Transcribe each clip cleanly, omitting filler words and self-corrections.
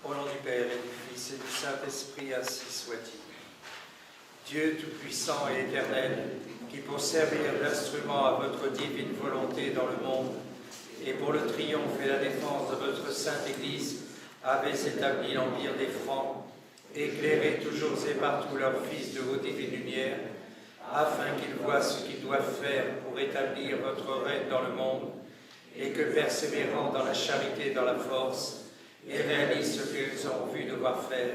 Au nom du Père et du Fils et du Saint-Esprit, ainsi soit-il. Dieu Tout-Puissant et Éternel, qui pour servir d'instrument à votre divine volonté dans le monde, et pour le triomphe et la défense de votre Sainte Église, avez établi l'empire des Francs, éclairez toujours et partout leurs fils de vos divines lumières, afin qu'ils voient ce qu'ils doivent faire pour établir votre règne dans le monde, et que persévérant dans la charité et dans la force, et réalisent ce qu'ils ont vu devoir faire,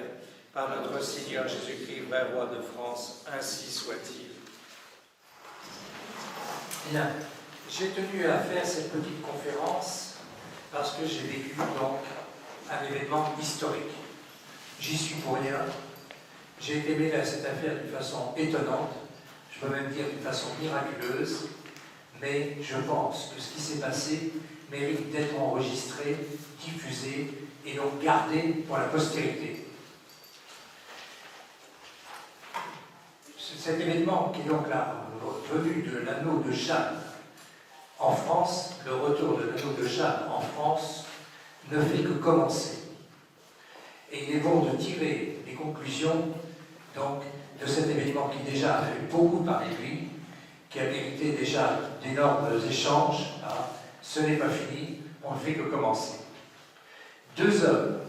par notre Seigneur Jésus-Christ, vrai roi de France, ainsi soit-il. Bien, j'ai tenu à faire cette petite conférence parce que j'ai vécu donc un événement historique. J'y suis pour rien. J'ai été mêlé à cette affaire d'une façon étonnante, je peux même dire d'une façon miraculeuse, mais je pense que ce qui s'est passé mérite d'être enregistré, diffusé et donc gardé pour la postérité. Cet événement qui est donc la venue de l'anneau de Jeanne en France, le retour de l'anneau de Jeanne en France, ne fait que commencer. Et il est bon de tirer les conclusions donc, de cet événement qui déjà a fait beaucoup parler de lui, qui a mérité déjà d'énormes échanges. Ce n'est pas fini, on ne fait que commencer. 2 hommes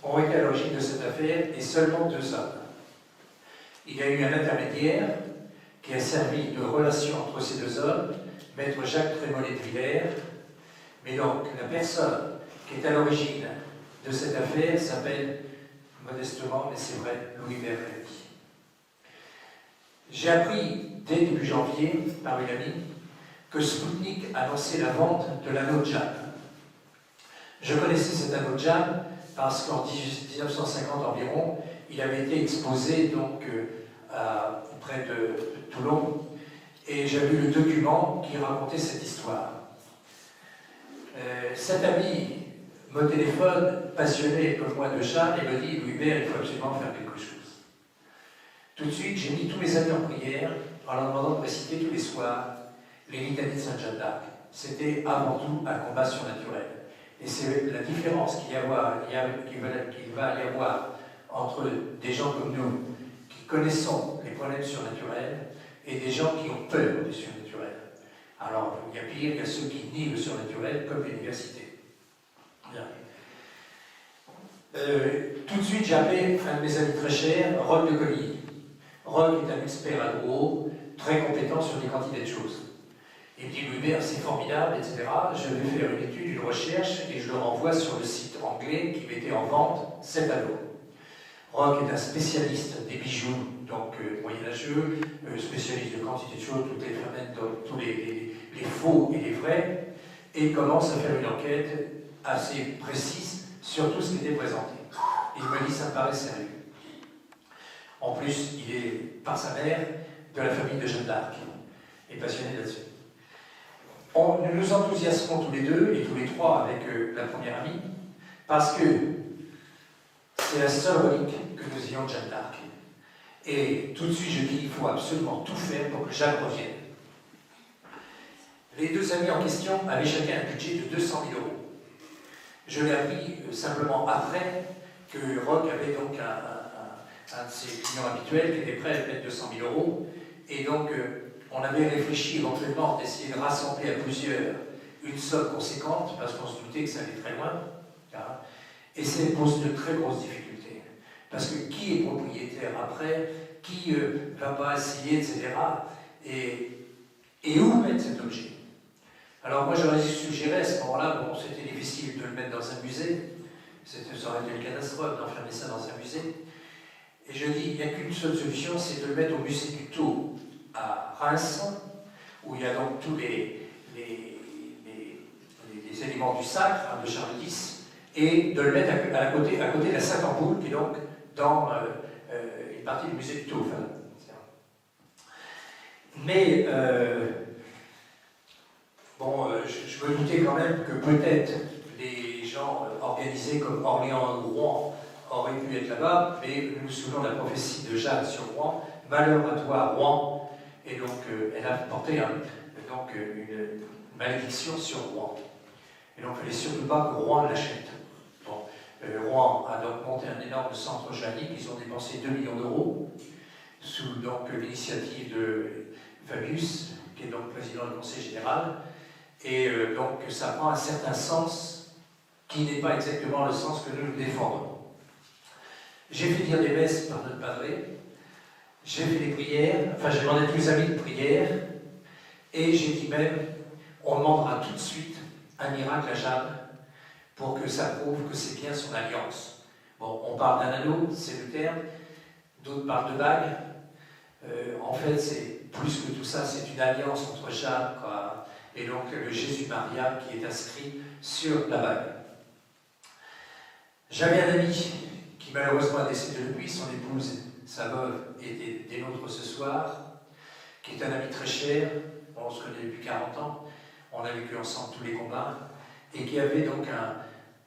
ont été à l'origine de cette affaire, et seulement 2 hommes. Il y a eu un intermédiaire qui a servi de relation entre ces 2 hommes, maître Jacques Trémollet de Villers, mais donc la personne qui est à l'origine de cette affaire s'appelle, modestement, mais c'est vrai, Louis Berretti. J'ai appris dès début janvier, par une amie, que Sputnik annonçait la vente de l'anneau de Jeanne. Je connaissais cet anneau de Jeanne parce qu'en 1950 environ, il avait été exposé donc, près de Toulon, et j'ai lu le document qui racontait cette histoire. Cet ami me téléphone, passionné comme moi de Jeanne, et me dit « Louis Hubert, il faut absolument faire quelque chose ». Tout de suite, j'ai mis tous mes amis en prière en leur demandant de réciter tous les soirs les litanies de Sainte Jeanne d'Arc. C'était avant tout un combat surnaturel. Et c'est la différence qu'il va y avoir entre des gens comme nous, qui connaissons les problèmes surnaturels, et des gens qui ont peur du surnaturel. Alors, il y a pire, il y a ceux qui nient le surnaturel, comme l'université. Bien. Tout de suite, j'ai appelé un de mes amis très chers, Roch de Coligny. Roch est un expert agro, très compétent sur des quantités de choses. Il me dit, Louis Hubert, c'est formidable, etc. Je vais faire une étude, une recherche, et je le renvoie sur le site anglais qui mettait en vente cet anneau. Roch est un spécialiste des bijoux, donc moyenâgeux, spécialiste de quantité de choses, tous les faux et les vrais, et commence à faire une enquête assez précise sur tout ce qui était présenté. Il me dit, ça me paraît sérieux. En plus, il est, par sa mère, de la famille de Jeanne d'Arc, et passionné là-dessus. Nous nous enthousiasmons tous les deux, et tous les trois avec la première amie, parce que c'est la seule relique que nous ayons de Jeanne d'Arc. Et tout de suite, je dis, il faut absolument tout faire pour que Jeanne revienne. Les 2 amis en question avaient chacun un budget de 200 000 €. Je l'ai appris simplement après que Roch avait donc un de ses clients habituels qui était prêt à mettre 200 000 €. Et donc, on avait réfléchi éventuellement d'essayer de rassembler à plusieurs une somme conséquente, parce qu'on se doutait que ça allait très loin. Et ça pose de très grosses difficultés. Parce que qui est propriétaire après, qui ne va pas essayer, etc. Et où mettre cet objet? Alors moi j'aurais suggéré à ce moment-là, bon, c'était difficile de le mettre dans un musée, ça aurait été une catastrophe d'enfermer ça dans un musée. Et je dis, il n'y a qu'une seule solution, c'est de le mettre au musée du Taux à Reims, où il y a donc tous les éléments du sacre de Charles X, et de le mettre à côté de la Sainte-Ampoule, qui est donc dans une partie du musée du Taux. Enfin, mais, je me doutais quand même que peut-être les gens organisés comme Orléans ou Rouen auraient pu être là-bas, mais nous nous souvenons de la prophétie de Jeanne sur Rouen, « Malheur à toi, Rouen », et donc elle a porté une malédiction sur Rouen. Et donc il ne fallait surtout pas que Rouen l'achète. Bon, Rouen a donc monté un énorme centre océanique. Ils ont dépensé 2 millions d'euros sous l'initiative de Fabius, qui est donc président du Conseil général. Et donc ça prend un certain sens qui n'est pas exactement le sens que nous défendons. J'ai fait dire des messes par notre padré, j'ai fait des prières, enfin j'ai demandé à tous les amis de prière, et j'ai dit même, on demandera tout de suite un miracle à Jeanne pour que ça prouve que c'est bien son alliance. Bon, on parle d'un anneau, c'est le terme, d'autres parlent de bague. En fait, c'est plus que tout ça, c'est une alliance entre Jeanne et donc le Jésus-Maria qui est inscrit sur la bague. J'avais un ami qui malheureusement est décédé depuis, son épouse, sa veuve, est des nôtres ce soir, qui est un ami très cher, on se connaît depuis 40 ans, on a vécu ensemble tous les combats, et qui avait donc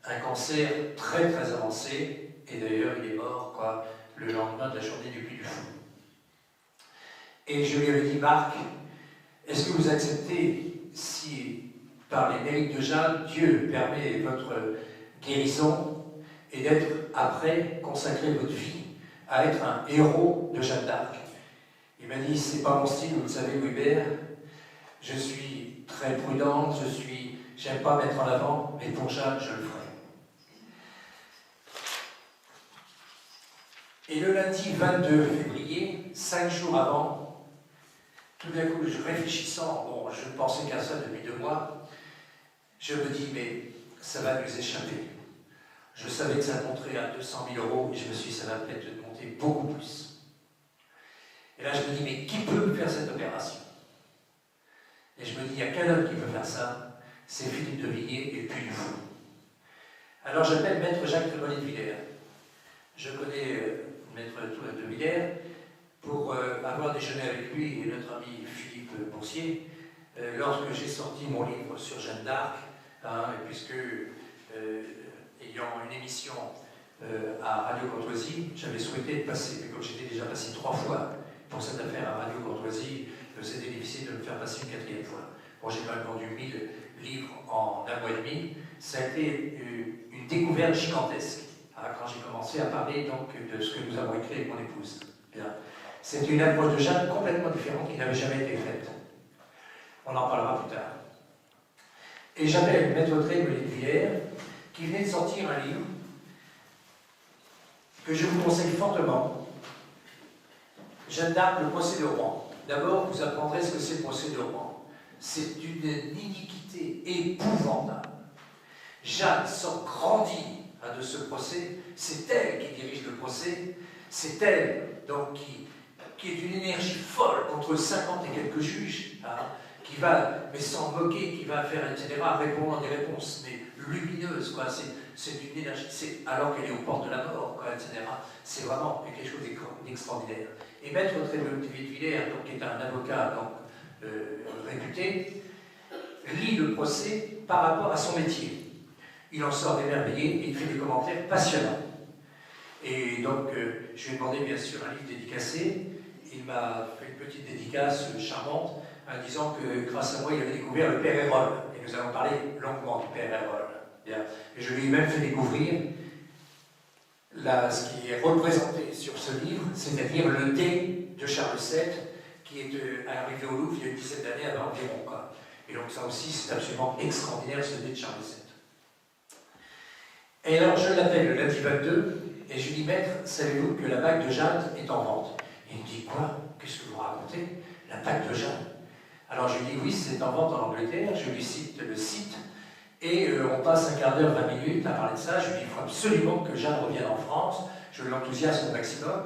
un cancer très très avancé, et d'ailleurs il est mort le lendemain de la journée du Puy du Fou. Et je lui avais dit, Marc, est-ce que vous acceptez si, par les mérites de Jeanne, Dieu permet votre guérison et d'être, après, consacrer votre vie à être un héros de Jeanne d'Arc? Il m'a dit, c'est pas mon style, vous le savez, Louis-Hubert, je suis très prudente, j'aime pas mettre en avant, mais pour Jeanne, je le ferai. Et le lundi 22 février, 5 jours avant, tout d'un coup, réfléchissant, bon, je ne pensais qu'à ça depuis 2 mois, je me dis, mais ça va nous échapper. Je savais que ça monterait à 200 000 euros, et je me suis dit, ça va peut-être monter beaucoup plus. Et là, je me dis, mais qui peut faire cette opération? Et je me dis, il n'y a qu'un homme qui peut faire ça, c'est Philippe de Villiers et Puy du Fou. Alors j'appelle Maître Jacques Trémollet de Villers. Je connais Maître de Villers pour avoir déjeuné avec lui et notre ami Philippe Boursier lorsque j'ai sorti mon livre sur Jeanne d'Arc, puisque ayant une émission à Radio Courtoisie, j'avais souhaité passer, mais comme j'étais déjà passé 3 fois pour cette affaire à Radio Courtoisie, c'était difficile de me faire passer une 4e fois. Bon, j'ai quand même vendu 1000 livres en 1 mois et demi. Ça a été une découverte gigantesque quand j'ai commencé à parler donc, de ce que nous avons écrit avec mon épouse. C'est une approche de Jeanne complètement différente qui n'avait jamais été faite. On en parlera plus tard. Et j'appelle Maître Trémollet de Villers, qui venait de sortir un livre que je vous conseille fortement, Jeanne d'Arc, le procès de Rouen. D'abord, vous apprendrez ce que c'est le procès de Rouen. C'est une iniquité épouvantable. Jeanne sort grandie de ce procès, c'est elle qui dirige le procès, c'est elle donc, qui est d'une énergie folle contre 50 et quelques juges, qui va, mais sans moquer, qui va faire, etc., répondre à des réponses, mais lumineuses, c'est une énergie, alors qu'elle est aux portes de la mort, etc. C'est vraiment quelque chose d'extraordinaire. Et Maître Trémollet de Villers, qui est un avocat réputé, lit le procès par rapport à son métier. Il en sort émerveillé et il fait des commentaires passionnants. Et donc, je lui ai demandé bien sûr un livre dédicacé. Il m'a fait une petite dédicace charmante en disant que grâce à moi, il avait découvert le Père Hérol. Et nous avons parlé longuement du Père Hérol. Et je lui ai même fait découvrir ce qui est représenté sur ce livre, c'est-à-dire le thé de Charles VII, qui est arrivé au Louvre il y a une dizaine d'années avant environ. Et donc ça aussi, c'est absolument extraordinaire, ce thé de Charles VII. Et alors, je l'appelle le lundi 22, et je lui dis, Maître, savez-vous que la bague de Jeanne est en vente? Il me dit, quoi? Qu'est-ce que vous racontez? La bague de Jeanne? Alors je lui dis, oui, c'est en vente en Angleterre, je lui cite le site, et on passe 1/4 d'heure, 20 minutes à parler de ça. Je lui dis, il faut absolument que Jeanne revienne en France, je l'enthousiasme au maximum,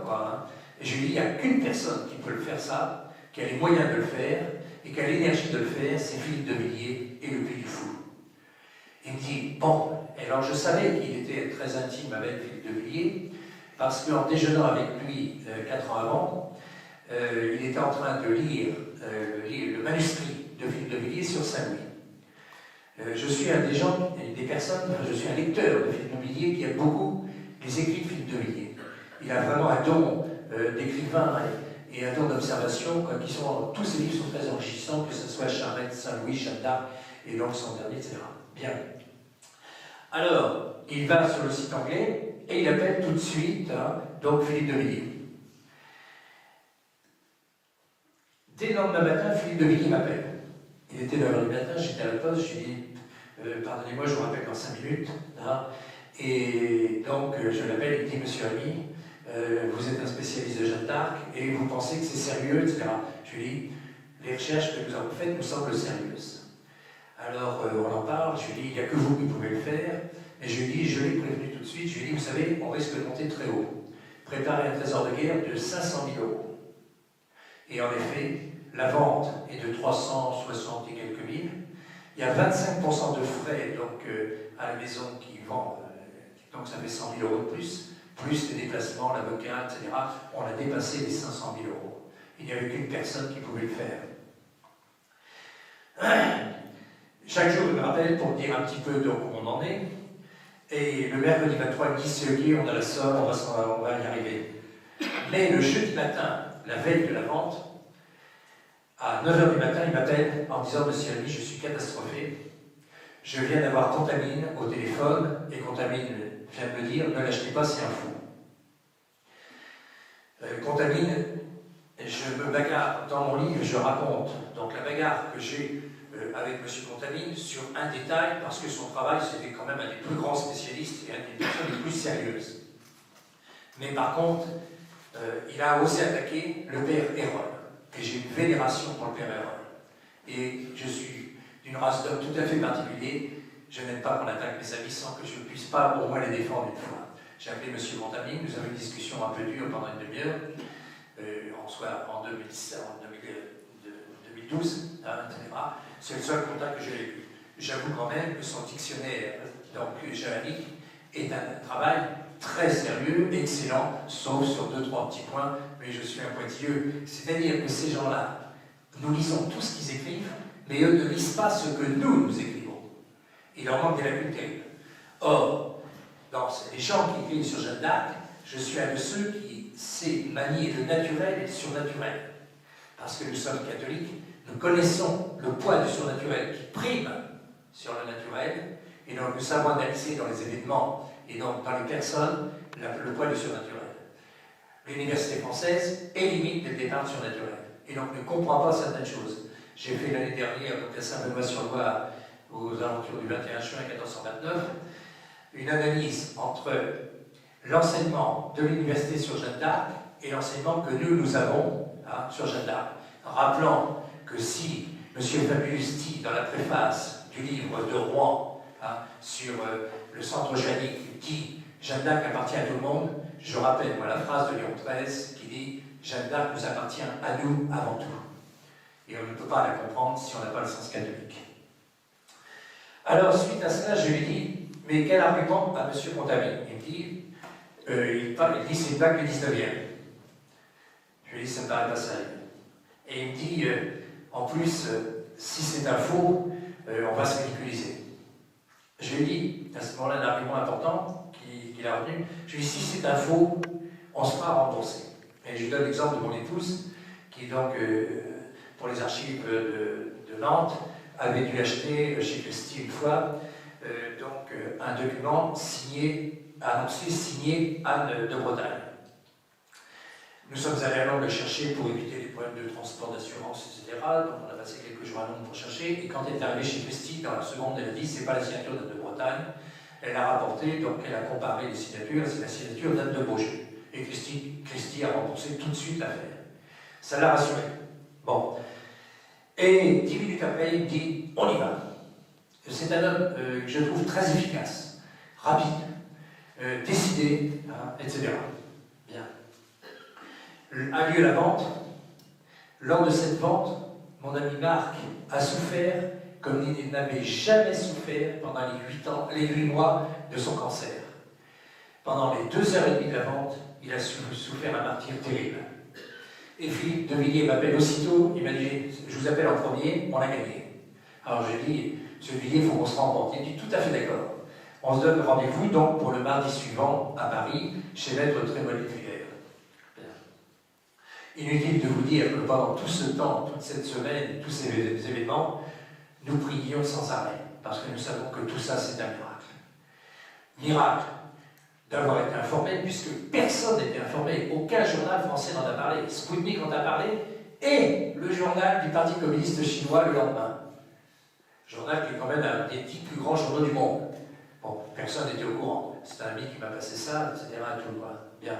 Et je lui dis, il n'y a qu'une personne qui peut le faire ça, qui a les moyens de le faire, et qui a l'énergie de le faire, c'est Philippe de Villiers et le Puy du Fou. Il me dit, bon, et alors je savais qu'il était très intime avec Philippe de Villiers, parce qu'en déjeunant avec lui 4 ans avant, il était en train de lire le manuscrit de Philippe de Villiers sur Saint-Louis. Je suis un des gens, des personnes, je suis un lecteur de Philippe de Villiers qui aime beaucoup les écrits de Philippe de Villiers. Il a vraiment un don d'écrivain et un don d'observation, tous ses livres sont très enrichissants, que ce soit Charette, Saint-Louis, Jeanne d'Arc, et donc son dernier, etc. Bien. Alors, il va sur le site anglais et il appelle tout de suite donc Philippe de Villiers. Dès le lendemain matin, Philippe de Villiers m'appelle. Il était 9h du matin, j'étais à la poste, je lui dis pardonnez-moi, je vous rappelle dans 5 minutes. Et donc je l'appelle, il me dit monsieur Ami, vous êtes un spécialiste de Jeanne d'Arc et vous pensez que c'est sérieux, etc. Je lui dis les recherches que nous avons faites nous semblent sérieuses. Alors on en parle, je lui dis il n'y a que vous qui pouvez le faire. Et je lui dis, je l'ai prévenu tout de suite, je lui ai dit, vous savez, on risque de monter très haut. Préparez un trésor de guerre de 500 000 €. Et en effet, la vente est de 360 et quelques mille. Il y a 25% de frais donc, à la maison qui vend, donc ça fait 100 000 € de plus les déplacements, l'avocat, etc. On a dépassé les 500 000 €. Il n'y avait qu'une personne qui pouvait le faire. Chaque jour, il me rappelle pour me dire un petit peu donc, où on en est. Et le mercredi 23, il me dit, c'est ok, on a la somme, on va y arriver. Mais le jeudi matin, la veille de la vente, à 9h du matin, il m'appelle en disant, monsieur Ami, je suis catastrophé. Je viens d'avoir Contamine au téléphone, et Contamine vient de me dire, ne l'achetez pas, c'est un fou. Contamine, je me bagarre dans mon livre, je raconte donc la bagarre que j'ai avec M. Contamine sur un détail, parce que son travail, c'était quand même un des plus grands spécialistes et un des personnes les plus sérieuses. Mais par contre, il a osé attaquer le père Hérol. Et j'ai une vénération pour le père Hérol. Et je suis d'une race d'hommes tout à fait particulier. Je n'aime pas qu'on attaque mes amis sans que je ne puisse pas au moins les défendre une fois. J'ai appelé M. Contamine, nous avons eu une discussion un peu dure pendant une demi-heure, en 2012, etc. C'est le seul contact que j'ai eu. J'avoue quand même que son dictionnaire, donc germanique, est un travail très sérieux, excellent, sauf sur 2-3 petits points, mais je suis un pointilleux. C'est-à-dire que ces gens-là, nous lisons tout ce qu'ils écrivent, mais eux ne lisent pas ce que nous écrivons. Il leur manque des lacunes terribles. Or, dans les gens qui écrivent sur Jeanne d'Arc, je suis un de ceux qui sait manier le naturel et le surnaturel. Parce que nous sommes catholiques, nous connaissons le poids du surnaturel qui prime sur le naturel, et donc nous savons analyser dans les événements et donc dans les personnes le poids du surnaturel. L'université française élimine dès le départ le surnaturel, et donc ne comprend pas certaines choses. J'ai fait l'année dernière, donc à Saint-Benoît-sur-Loire, aux alentours du 21 juin 1429, une analyse entre l'enseignement de l'université sur Jeanne d'Arc et l'enseignement que nous avons sur Jeanne d'Arc, rappelant que si M. Fabius dit dans la préface du livre de Rouen sur le centre joannique dit Jeanne d'Arc appartient à tout le monde, je rappelle moi la phrase de Léon XIII qui dit Jeanne d'Arc nous appartient à nous avant tout. Et on ne peut pas la comprendre si on n'a pas le sens catholique. Alors, suite à cela, je lui dis mais quel argument à M. Contamine? Il me dit il dit c'est pas que le 19e. Je lui dis ça me paraît pas sérieux. Et il me dit en plus, si c'est un faux, on va se ridiculiser. Je lui dis, à ce moment-là, un argument important qu'il a retenu, je lui dis, si c'est un faux, on se fera rembourser. Et je lui donne l'exemple de mon épouse, qui donc, pour les archives de Nantes, avait dû acheter chez Christie une fois, un document signé Anne de Bretagne. Nous sommes allés à Londres le chercher pour éviter les problèmes de transport, d'assurance, etc. Donc on a passé quelques jours à Londres pour chercher. Et quand elle est arrivée chez Christie, dans la seconde, elle a dit c'est pas la signature d'Anne de Bretagne. Elle a rapporté, donc elle a comparé les signatures, c'est la signature d'Anne de Beaujeu. Et Christie a remboursé tout de suite l'affaire. Ça l'a rassuré. Bon. Et 10 minutes après, il me dit on y va. C'est un homme que je trouve très efficace, rapide, décidé, etc. Bien. A lieu la vente. Lors de cette vente, mon ami Marc a souffert comme il n'avait jamais souffert pendant les 8 mois de son cancer. Pendant les 2h30 de la vente, il a souffert un martyre terrible. Et Philippe de Villiers m'appelle aussitôt, il m'a dit « Je vous appelle en premier, on a gagné ». Alors j'ai dit « Monsieur Villiers, il faut qu'on se rencontre ». Il dit « Tout à fait d'accord. On se donne rendez-vous donc pour le mardi suivant à Paris, chez Maître Trémollet de Villers. » Inutile de vous dire que pendant tout ce temps, toute cette semaine, tous ces événements, nous prions sans arrêt, parce que nous savons que tout ça, c'est un miracle. miracle d'avoir été informé, puisque personne n'était informé, aucun journal français n'en a parlé. Sputnik en a parlé, et le journal du Parti communiste chinois le lendemain. Journal qui est quand même un des 10 plus grands journaux du monde. Bon, personne n'était au courant. C'est un ami qui m'a passé ça, etc. Et tout, voilà. Bien.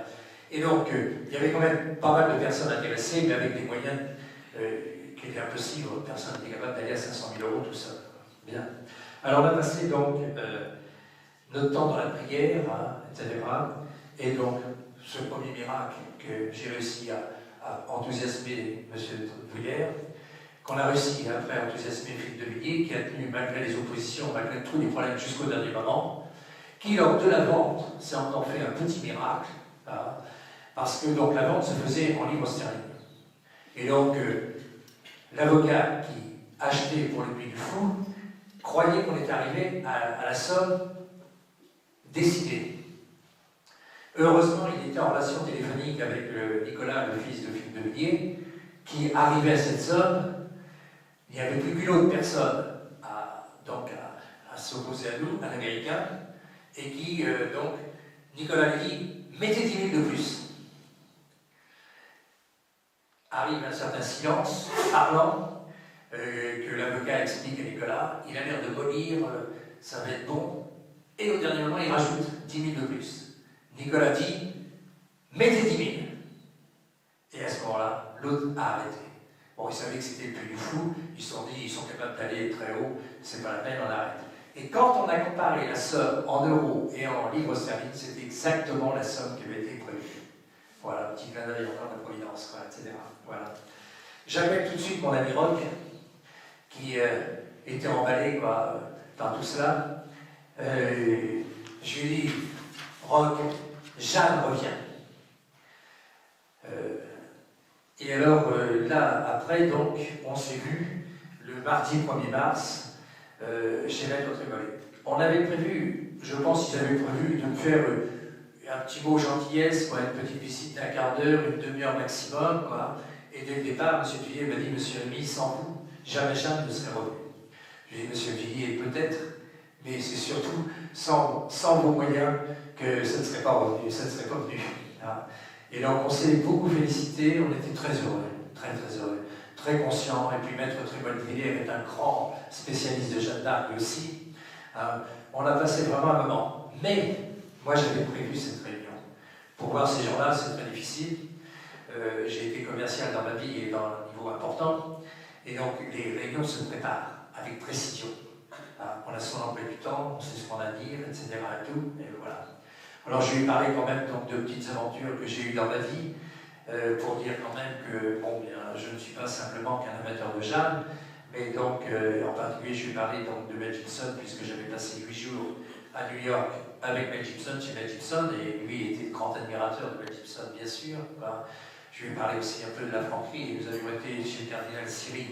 Et donc, il y avait quand même pas mal de personnes intéressées, mais avec des moyens qui étaient impossibles. Personne n'était capable d'aller à 500 000 € tout seul. Bien. Alors, on a passé donc notre temps dans la prière, hein, etc. Et donc, ce premier miracle que j'ai réussi à enthousiasmer M. Bruyère, qu'on a réussi après à enthousiasmer Philippe de Villiers, qui a tenu malgré les oppositions, malgré tous les problèmes jusqu'au dernier moment, qui lors de la vente s'est encore fait un petit miracle, hein, parce que donc la vente se faisait en livres sterling. Et donc l'avocat qui achetait pour le Puy du Fou croyait qu'on était arrivé à la somme décidée. Heureusement, il était en relation téléphonique avec Nicolas, le fils de Philippe de Villiers, qui arrivait à cette somme. Il n'y avait plus qu'une autre personne à s'opposer à nous, à l'américain, et qui, donc, Nicolas lui dit, mettez 10 000 de plus. Arrive un certain silence, parlant, que l'avocat explique à Nicolas, il a l'air de mollir, ça va être bon, et au dernier moment, il rajoute 10 000 de plus. Nicolas dit, mettez 10 000. Et à ce moment-là, l'autre a arrêté. Bon, ils savaient que c'était le Puy du Fou, ils se sont dit, ils sont capables d'aller très haut, c'est pas la peine, on arrête. Et quand on a comparé la somme en euros et en livres sterling, c'était exactement la somme qui avait été prévue. Voilà, petit clin d'œil encore de la Providence, quoi, etc. Voilà. J'appelle tout de suite mon ami Roch, qui était emballé quoi, dans tout cela. Je lui dis, Roch, Jeanne revient. Et alors, là, après, donc, on s'est vu le mardi 1er mars chez Maître Trémollet. On avait prévu, je pense qu'ils avaient prévu de me faire un petit mot gentillesse, quoi, une petite visite d'un quart d'heure, une demi-heure maximum, quoi. Et dès le départ, M. Villiers m'a dit, Monsieur Rémy, sans vous, jamais Jeanne ne serait revenu. Je lui ai dit, Monsieur Villiers, peut-être, mais c'est surtout sans vos moyens que ça ne serait pas revenu, ça ne serait pas venu. Hein. Et donc on s'est beaucoup félicité, on était très heureux, très conscients. Et puis Maître Trémollet est un grand spécialiste de Jeanne d'Arc aussi. On a passé vraiment un moment. Mais moi j'avais prévu cette réunion. Pour voir ces gens-là, c'est très difficile. J'ai été commercial dans ma vie et dans un niveau important. Et donc les réunions se préparent avec précision. On a son emploi du temps, on sait ce qu'on a à dire, etc. Et tout, et voilà. Alors je lui ai parlé quand même donc, de petites aventures que j'ai eues dans ma vie, pour dire quand même que, bon, bien, je ne suis pas simplement qu'un amateur de Jeanne, mais donc, en particulier, je lui ai parlé donc, de Mel Gibson, puisque j'avais passé 8 jours à New York avec Mel Gibson, chez Mel Gibson, et lui était grand admirateur de Mel Gibson, bien sûr. Voilà. Je lui ai parlé aussi un peu de la franquerie, et nous avions été chez le cardinal Siri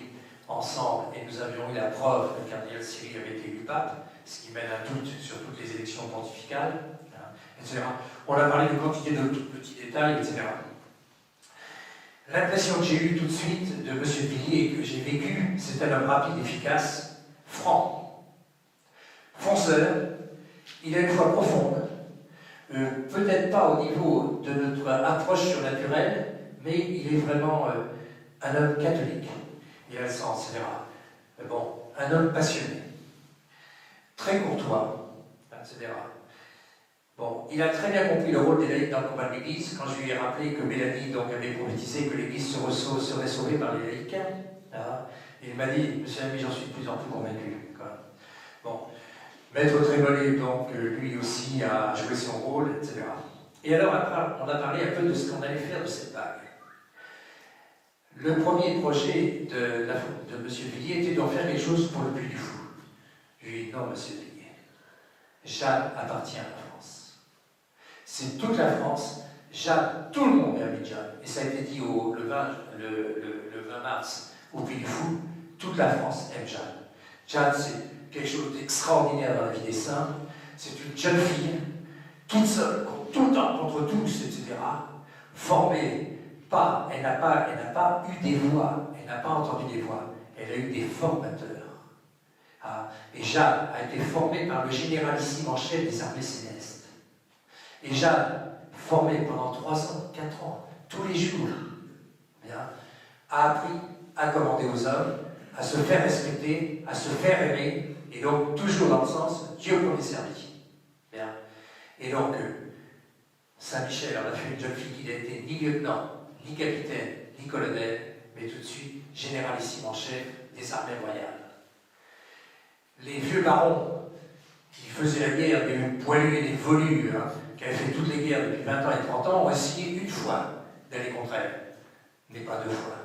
ensemble, et nous avions eu la preuve que le cardinal Siri avait été élu pape, ce qui mène un doute sur toutes les élections pontificales, etc. On a parlé de quantité de petits détails, etc. L'impression que j'ai eue tout de suite de M. Villiers et que j'ai vécu, c'est un homme rapide, efficace, franc, fonceur. Il a une foi profonde, peut-être pas au niveau de notre approche surnaturelle, mais il est vraiment un homme catholique. Il a le sens, etc. Bon, un homme passionné, très courtois, etc. Bon, il a très bien compris le rôle des laïcs dans le combat de l'Église, quand je lui ai rappelé que Mélanie donc, avait prophétisé que l'Église serait sauvée par les laïcs. Hein. Il m'a dit, Monsieur Rémy, j'en suis de plus en plus convaincu. Quoi. Bon, Maître Trémollet, donc, lui aussi a joué son rôle, etc. Et alors, après, on a parlé un peu de ce qu'on allait faire de cette bague. Le premier projet de M. Villiers était d'en faire quelque chose pour le Puy du Fou. Je lui ai dit, non, M. Villiers, Jeanne appartient à la France. C'est toute la France. Jeanne, tout le monde est ami de Jeanne. Et ça a été dit le 20 mars au Puy du Fou, toute la France aime Jeanne. Jeanne, c'est quelque chose d'extraordinaire dans la vie des saints. C'est une jeune fille, toute seule, tout le temps contre tous, etc. Formée, elle n'a pas eu des voix, elle n'a pas entendu des voix, elle a eu des formateurs. Et Jeanne a été formée par le généralissime en chef des armées célestes. Et Jeanne, formée pendant 3 ans, 4 ans, tous les jours, a appris à commander aux hommes, à se faire respecter, à se faire aimer, et donc toujours dans le sens Dieu premier servi. Et donc, Saint-Michel en a fait une jeune fille qui n'a été ni lieutenant, ni capitaine, ni colonel, mais tout de suite généralissime en chef des armées royales. Les vieux barons qui faisaient la guerre, des poilus et des volus, qui avaient fait toutes les guerres depuis 20 ans et 30 ans, ont essayé une fois d'aller contre elle, mais pas 2 fois.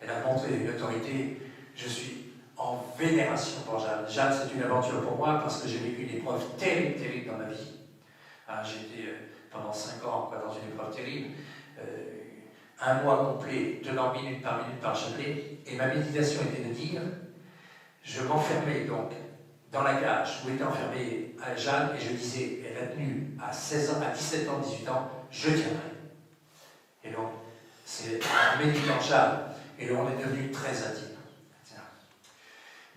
Elle a montré une autorité. Je suis en vénération pour Jeanne. Jeanne, c'est une aventure pour moi parce que j'ai vécu une épreuve terrible, terrible dans ma vie. J'étais pendant 5 ans dans une épreuve terrible, 1 mois complet, tenant minute par chapelet, et ma méditation était de dire, je m'enfermais donc dans la cage où était enfermée Jeanne, et je disais, elle a tenu à 16 ans, à 17 ans, 18 ans, je tiendrai. Et donc, c'est en méditant Jeanne, et on est devenu très intime.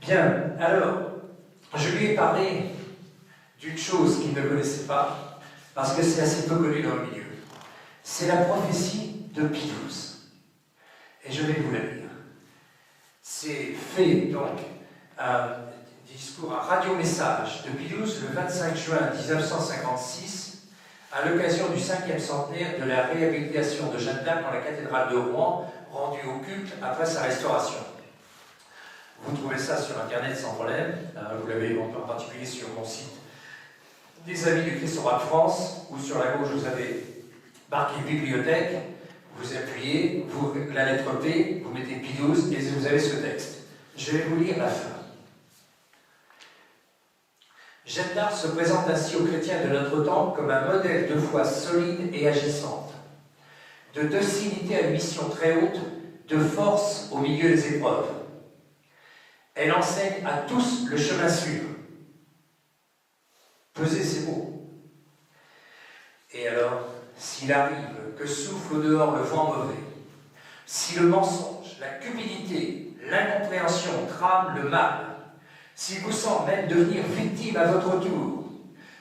Bien, alors, je lui ai parlé d'une chose qu'il ne connaissait pas, parce que c'est assez peu connu dans le milieu. C'est la prophétie de Pie XII. Et je vais vous la lire. C'est fait donc un discours, un radio-message de Pie XII le 25 juin 1956, à l'occasion du 5e centenaire de la réhabilitation de Jeanne d'Arc dans la cathédrale de Rouen, rendue au culte après sa restauration. Vous trouvez ça sur Internet sans problème. Vous l'avez en particulier sur mon site des Amis du Christ au roi de France, où sur la gauche vous avez marqué bibliothèque, vous appuyez, la lettre P, vous mettez Pie XII et vous avez ce texte. Je vais vous lire la fin. Jeanne d'Arc se présente ainsi aux chrétiens de notre temps comme un modèle de foi solide et agissante, de docilité à une mission très haute, de force au milieu des épreuves. Elle enseigne à tous le chemin sûr. Pesez ces mots. Et alors, s'il arrive que souffle au dehors le vent mauvais, si le mensonge, la cupidité, l'incompréhension trament le mal, s'il vous semble même devenir victime à votre tour,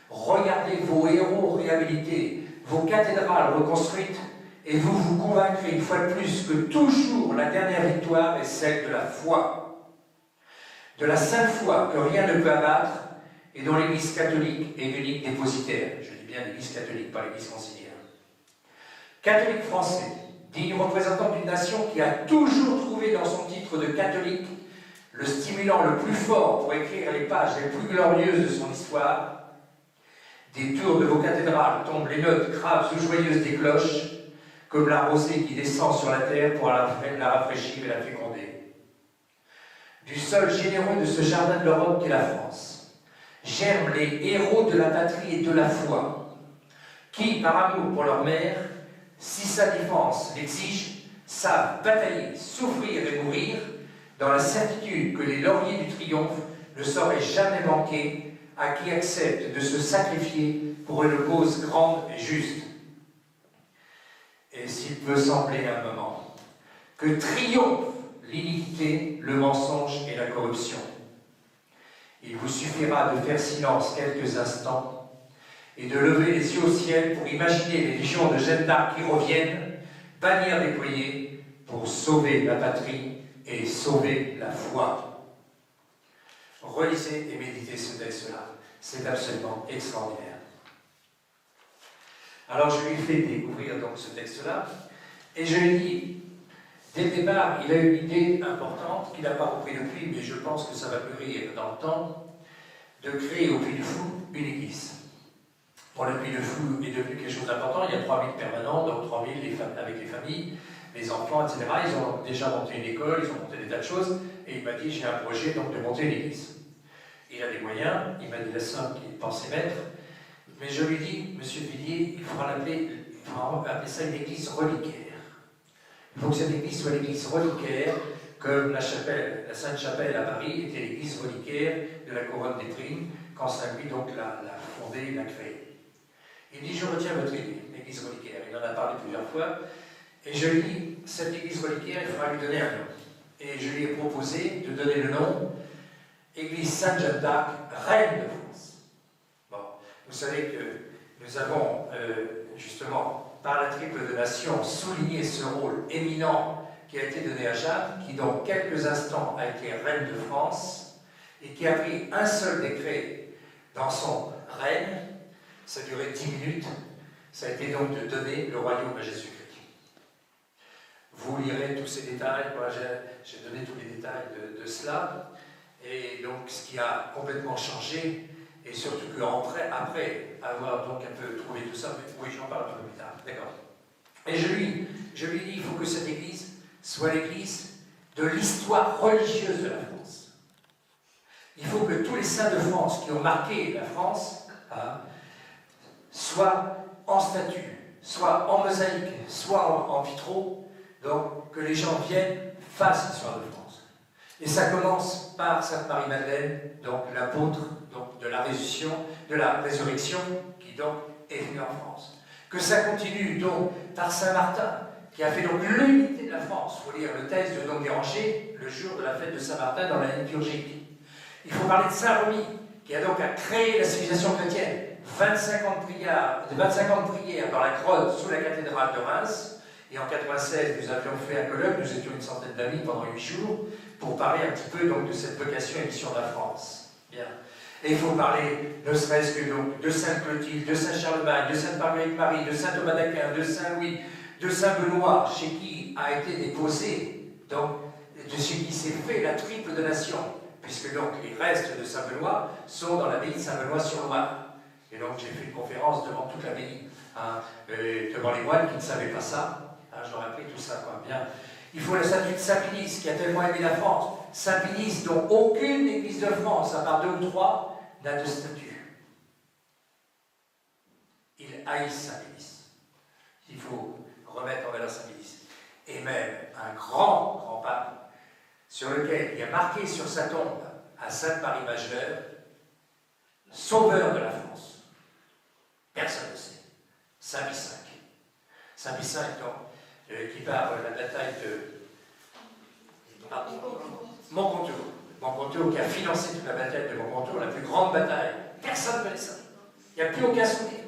regardez vos héros réhabilités, vos cathédrales reconstruites, et vous vous convaincrez une fois de plus que toujours la dernière victoire est celle de la foi. De la sainte foi que rien ne peut abattre, et dont l'Église catholique est l'unique dépositaire. Je dis bien l'Église catholique, pas l'Église conciliaire. Catholique français, digne représentant d'une nation qui a toujours trouvé dans son titre de catholique le stimulant le plus fort pour écrire les pages les plus glorieuses de son histoire, des tours de vos cathédrales tombent les notes graves ou joyeuses des cloches, comme la rosée qui descend sur la terre pour la rafraîchir et la féconder. Du sol généreux de ce jardin de l'Europe qu'est la France, germent les héros de la patrie et de la foi, qui, par amour pour leur mère, si sa défense l'exige, savent batailler, souffrir et mourir, dans la certitude que les lauriers du triomphe ne sauraient jamais manquer à qui accepte de se sacrifier pour une cause grande et juste. Et s'il peut sembler un moment que triomphe l'iniquité, le mensonge et la corruption, il vous suffira de faire silence quelques instants et de lever les yeux au ciel pour imaginer les légions de Jeanne d'Arc qui reviennent, bannières déployées, pour sauver la patrie et sauver la foi. Relisez et méditez ce texte-là. C'est absolument extraordinaire. Alors je lui ai fait découvrir donc ce texte-là, et je lui ai dit, dès le départ, il a eu une idée importante qu'il n'a pas repris depuis, mais je pense que ça va mûrir dans le temps, de créer au Puy du Fou une église. Bon, le Puy du Fou est devenu quelque chose d'important, il y a 3000 permanents, donc 3000 avec les familles, les enfants, etc. Ils ont déjà monté une école, ils ont monté des tas de choses, et il m'a dit, j'ai un projet donc de monter une église. Il a des moyens, il m'a dit la somme qu'il pensait mettre, mais je lui ai dit, monsieur Villiers, il faudra appeler ça une église reliquaire. Il faut que cette église soit l'église reliquaire, comme la Sainte-Chapelle à Paris était l'église reliquaire de la couronne des primes, quand Saint-Louis donc l'a fondée, l'a créée. Il dit, je retiens votre idée, l'église reliquaire. Il en a parlé plusieurs fois, et je lui ai dit, cette église reliquaire, il faudra lui donner un nom. Et je lui ai proposé de donner le nom Église Sainte-Jeanne d'Arc, reine de France. Bon, vous savez que nous avons justement, par la triple donation, souligné ce rôle éminent qui a été donné à Jeanne, qui dans quelques instants a été reine de France, et qui a pris un seul décret dans son règne. Ça a duré 10 minutes, ça a été donc de donner le royaume à Jésus-Christ. Vous lirez tous ces détails, voilà, j'ai donné tous les détails de cela, et donc ce qui a complètement changé, et surtout qu'après avoir donc un peu trouvé tout ça, mais oui, j'en parle un peu plus tard, d'accord. Et je lui dis, il faut que cette église soit l'église de l'histoire religieuse de la France. Il faut que tous les saints de France qui ont marqué la France, soit en statue, soit en mosaïque, soit en vitraux, donc que les gens viennent, fassent l'histoire de France. Et ça commence par Sainte Marie-Madeleine, donc l'apôtre de la résurrection, qui donc est venue en France. Que ça continue donc par Saint Martin, qui a fait donc l'unité de la France. Il faut lire le texte de Don Guéranger, le jour de la fête de Saint Martin dans la liturgie. Il faut parler de Saint Remi, qui a donc créé la civilisation chrétienne. 25 ans de prière dans la grotte sous la cathédrale de Reims. Et en 96, nous avions fait un colloque, nous étions une centaine d'amis pendant 8 jours, pour parler un petit peu donc de cette vocation et mission de la France. Bien. Et il faut parler, ne serait-ce que donc, de Sainte Clotilde, de Saint Charlemagne, de Sainte Marguerite Marie, de Saint Thomas d'Aquin, de Saint Louis, de Saint Benoît, chez qui a été déposé, donc, de chez qui s'est fait la triple donation, puisque donc les restes de Saint Benoît sont dans l'abbaye de Saint-Benoît-sur-Loire. Et donc j'ai fait une conférence devant toute l'abbaye, devant les moines qui ne savaient pas ça. Je leur ai appris tout ça, quoi. Bien. Il faut la statue de Saint-Pilice, qui a tellement aimé la France. Saint-Pilice, dont aucune église de France, à part 2 ou 3, n'a de statue. Il haït Saint-Pilice. Il faut remettre en valeur Saint-Pilice. Et même un grand pape, sur lequel il y a marqué sur sa tombe, à Sainte-Marie-Majeure, sauveur de la France. Personne ne sait. Saint Pie V. Saint Pie V, donc, qui part de la bataille de Moncontour, qui a financé toute la bataille de Moncontour, la plus grande bataille. Personne ne connaît ça. Il n'y a plus aucun souvenir.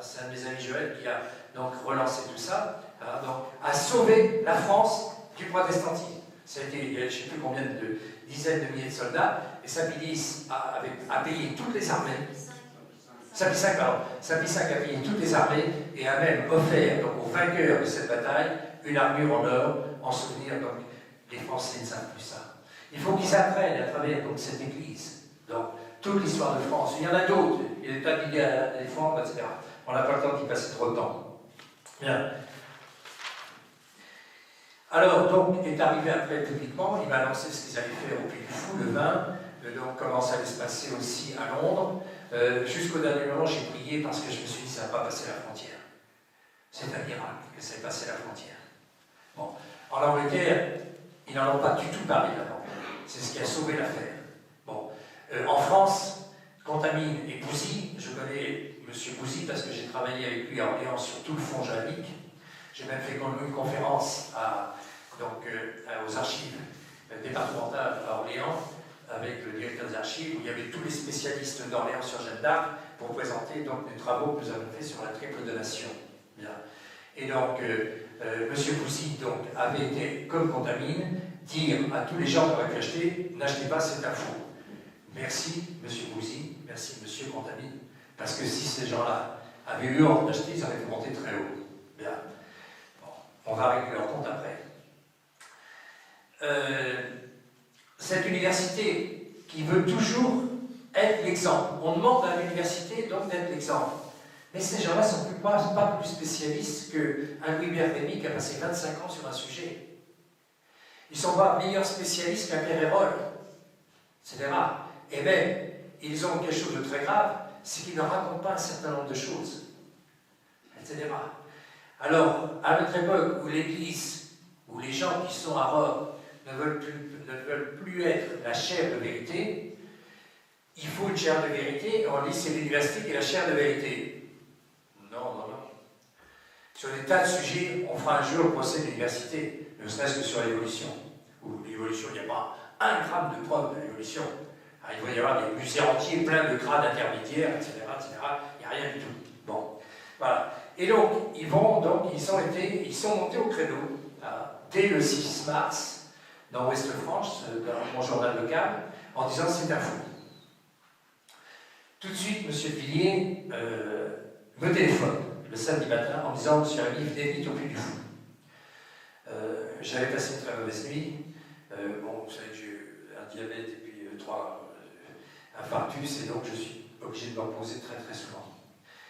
C'est un de mes amis Joël qui a donc relancé tout ça, donc, a sauvé la France du protestantisme. Ça a été, il y a je ne sais plus combien de dizaines de milliers de soldats, et Saint-Pilice a payé toutes les armées. Saint Pie V a payé toutes les armées et a même offert donc, aux vainqueurs de cette bataille une armure en or en souvenir donc les Français ne savent plus ça. Il faut qu'ils apprennent à travers donc, cette église, donc toute l'histoire de France. Il y en a d'autres, il y a des tas d'idées à défendre, etc. On n'a pas le temps d'y passer trop de temps. Bien. Alors, donc, est arrivé après publiquement, il m'a annoncé ce qu'ils allaient faire au Puy du Fou, le 20, donc comment ça allait se passer aussi à Londres. Jusqu'au dernier moment, j'ai prié parce que je me suis dit, ça ne va pas passer la frontière. C'est un miracle que ça ait passé la frontière. Bon. En Angleterre, ils n'en ont pas du tout parlé d'avant. C'est ce qui a sauvé l'affaire. Bon. En France, Contamine et Bouzy, je connais M. Bouzy parce que j'ai travaillé avec lui à Orléans sur tout le fonds juridique. J'ai même fait une conférence aux archives départementales à Orléans, avec le directeur des archives, où il y avait tous les spécialistes d'Orléans sur Jeanne d'Arc pour présenter donc, les travaux que nous avons faits sur la triple donation. Bien. Et donc, M. Bouzy donc, avait été, comme Contamine, dire à tous les gens qui auraient pu acheter, n'achetez pas, c'est un faux. Merci, M. Bouzy, merci, M. Contamine, parce que si ces gens-là avaient eu honte d'acheter, ils auraient pu monter très haut. Bien. Bon, on va régler leur compte après. Cette université qui veut toujours être l'exemple. On demande à l'université donc d'être l'exemple. Mais ces gens-là ne sont pas plus spécialistes qu'un Louis-Bert Rémy qui a passé 25 ans sur un sujet. Ils ne sont pas meilleurs spécialistes qu'un Pierre Hérol. C'est rare. Et même, ils ont quelque chose de très grave, c'est qu'ils ne racontent pas un certain nombre de choses. Etc. Alors, à notre époque où l'Église, où les gens qui sont à Rome ne veulent plus être la chair de vérité, il faut une chair de vérité, et on dit c'est l'université qui est la chair de vérité. Non. Sur des tas de sujets, on fera un jour le procès de l'université, ne serait-ce que sur l'évolution. Où l'évolution, il n'y a pas un gramme de preuve de l'évolution. Alors, il va y avoir des musées entiers pleins de grades intermédiaires, etc., etc. Il n'y a rien du tout. Bon, voilà. Et donc, ils sont montés au créneau dès le 6 mars, dans Ouest-France, dans mon journal local, en disant c'est un fou. Tout de suite, M. Villiers me téléphone le samedi matin en me disant « Monsieur Rémy, venez vite au Puy du Fou ». J'avais passé une très mauvaise nuit. Bon, vous savez que j'ai eu un diabète et puis 3 infarctus, et donc je suis obligé de me reposer très très souvent.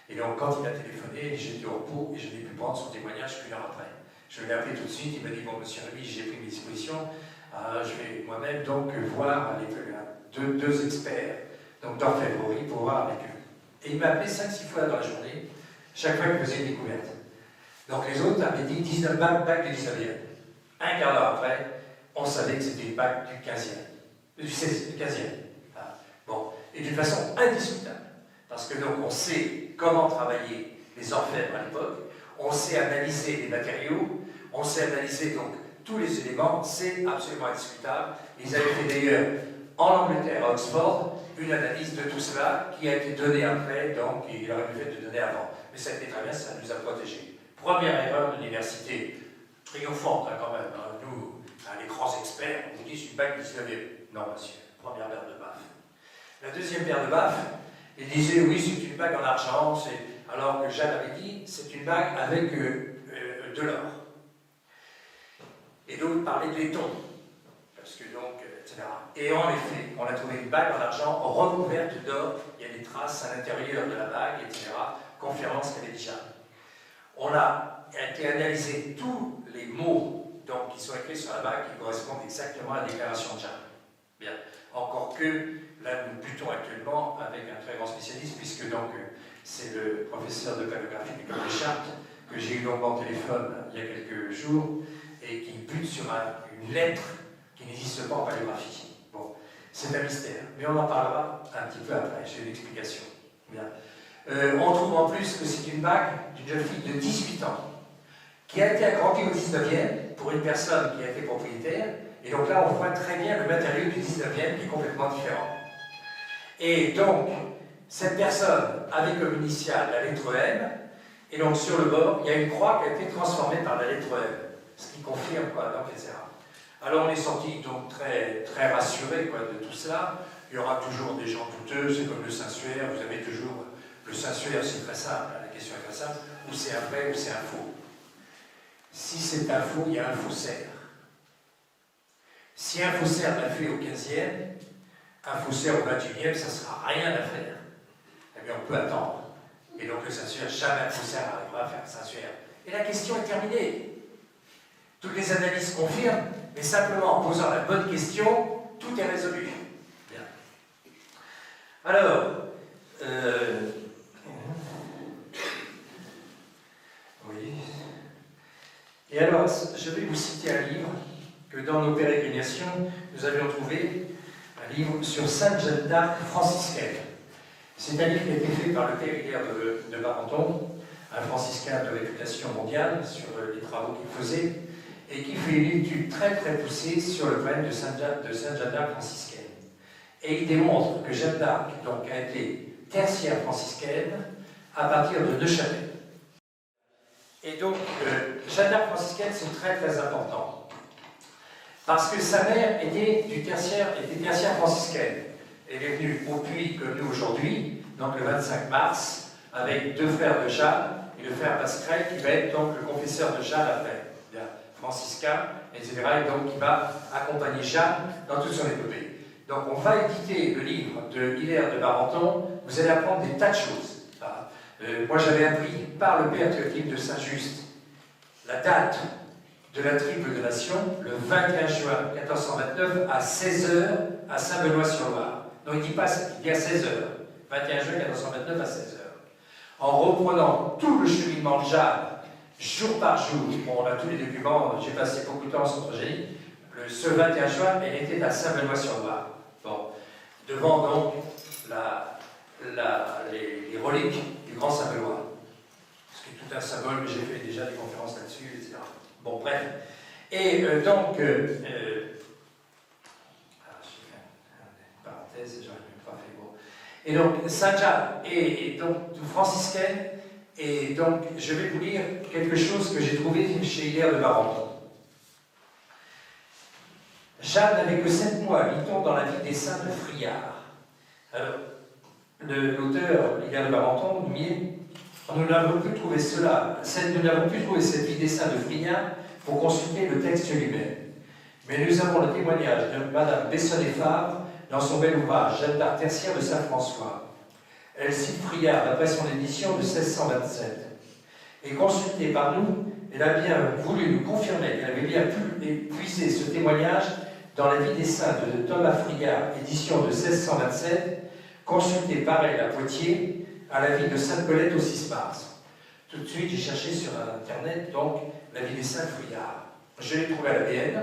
Et donc, quand il a téléphoné, j'étais au repos et je n'ai pu prendre son témoignage qu'une heure après. Je l'ai appelé tout de suite, il m'a dit « Bon, Monsieur Rémy, j'ai pris mes dispositions, je vais moi-même donc voir avec deux experts, donc d'orfèvrerie, pour voir avec eux. » Et il m'a appelé 5-6 fois dans la journée, chaque fois qu'il faisait une découverte. Donc les autres avaient dit 19 bacs du 19e. Un quart d'heure après, on savait que c'était une bac du 15e. Du 15e. Bon, et d'une façon indiscutable. Parce que donc on sait comment travailler les orfèvres à l'époque, on sait analyser les matériaux, on sait analyser donc tous les éléments, c'est absolument indiscutable. Ils avaient fait d'ailleurs en Angleterre, à Oxford, une analyse de tout cela qui a été donnée après, donc il aurait dû être donné avant. Mais ça a été très bien, ça nous a protégés. Première erreur de l'université, triomphante quand même. Nous, les grands experts, on vous dit c'est une bague 19e. Non, monsieur, première paire de baffes. La deuxième paire de baffes, il disait oui, c'est une bague en argent, alors que Jeanne avait dit c'est une bague avec de l'or. Et d'autres parlaient de laiton, parce que donc, etc. Et en effet, on a trouvé une bague en argent recouverte d'or, il y a des traces à l'intérieur de la bague, etc., confirmant ce qu'avait dit Jeanne. On a été analysé tous les mots donc, qui sont écrits sur la bague qui correspondent exactement à la déclaration de Jeanne. Bien. Encore que, là, nous butons actuellement avec un très grand spécialiste, puisque donc c'est le professeur de paléographie de l'école des Chartes, que j'ai eu longuement au téléphone il y a quelques jours, et qui bute sur une lettre qui n'existe pas en paléographie. Bon, c'est un mystère, mais on en parlera un petit peu après, j'ai une explication. Bien. On trouve en plus que c'est une bague d'une jeune fille de 18 ans, qui a été agrandie au 19e pour une personne qui a été propriétaire, et donc là on voit très bien le matériau du 19e qui est complètement différent. Et donc, cette personne avait comme initiale la lettre M, et donc sur le bord, il y a une croix qui a été transformée par la lettre M, ce qui confirme, quoi, donc, etc. Alors on est sorti donc très, très rassuré quoi, de tout cela. Il y aura toujours des gens douteux, c'est comme le Saint-Suaire, vous avez toujours le Saint-Suaire, c'est très simple, la question est très simple, ou c'est un vrai ou c'est un faux. Si c'est un faux, il y a un faussaire. Si un faussaire l'a fait au 15e, un faussaire au 21e, ça ne sera rien à faire. Eh bien, on peut attendre. Et donc le Saint-Suaire, jamais un faussaire n'arrivera à faire un Saint-Suaire. Et la question est terminée. Toutes les analyses confirment, mais simplement en posant la bonne question, tout est résolu. Bien. Alors, oui. Et alors, je vais vous citer un livre que dans nos pérégrinations, nous avions trouvé, un livre sur Sainte Jeanne d'Arc franciscaine. C'est un livre qui a été fait par le père Hilaire de Barenton, un franciscain de réputation mondiale sur les travaux qu'il faisait, et qui fait une étude très très poussée sur le problème de Sainte Jeanne d'Arc franciscaine. Et il démontre que Jeanne d'Arc donc, a été tertiaire franciscaine à partir de Neuchâtel. Et donc, Jeanne d'Arc franciscaine, c'est très très important. Parce que sa mère était tertiaire franciscaine. Elle est venue au Puy comme nous aujourd'hui, donc le 25 mars, avec 2 frères de Jeanne, et le frère Pascal qui va être donc le confesseur de Jeanne après, franciscain, etc. Et donc qui va accompagner Jeanne dans toute son épopée. Donc on va éditer le livre de Hilaire de Barenton, vous allez apprendre des tas de choses. Moi j'avais appris par le père Théophile de Saint-Just la date de la triple donation, le 21 juin 1429 à 16h à Saint-Benoît-sur-Loire. Donc il dit pas, il dit à 16h, 21 juin 1429 à 16h. En reprenant tout le cheminement de Jeanne, jour par jour, bon, on a tous les documents, j'ai passé beaucoup de temps sur Trogénie, ce 21 juin, elle était à Saint-Benoît-sur-Loire. Bon, devant donc les reliques du grand Saint-Benoît. Ce qui est tout un symbole, mais j'ai fait déjà des conférences là-dessus, etc. Bon, bref. Et donc, je fais une parenthèse, Et donc, Sainte-Jeanne est donc franciscaine, et donc je vais vous lire quelque chose que j'ai trouvé chez Hilaire de Barenton. Jeanne n'avait que 7 mois, lit-on dans la vie des saints de Friard. Alors, l'auteur, Hilaire de Barenton, nous dit « Nous n'avons pu trouver cette vie des saints de Friard pour consulter le texte lui-même. Mais nous avons le témoignage de Madame Bessonnet-Favre dans son bel ouvrage, Jeanne d'Arc tertiaire de Saint-François. Elle cite Friard d'après son édition de 1627. Et consultée par nous, elle a bien voulu nous confirmer qu'elle avait bien pu puiser ce témoignage dans la vie des saints de Thomas Friard, édition de 1627, consultée par elle à Poitiers, à la vie de Sainte Colette au 6 mars. Tout de suite, j'ai cherché sur Internet, donc, la vie des saints Friard. Je l'ai trouvé à la BN,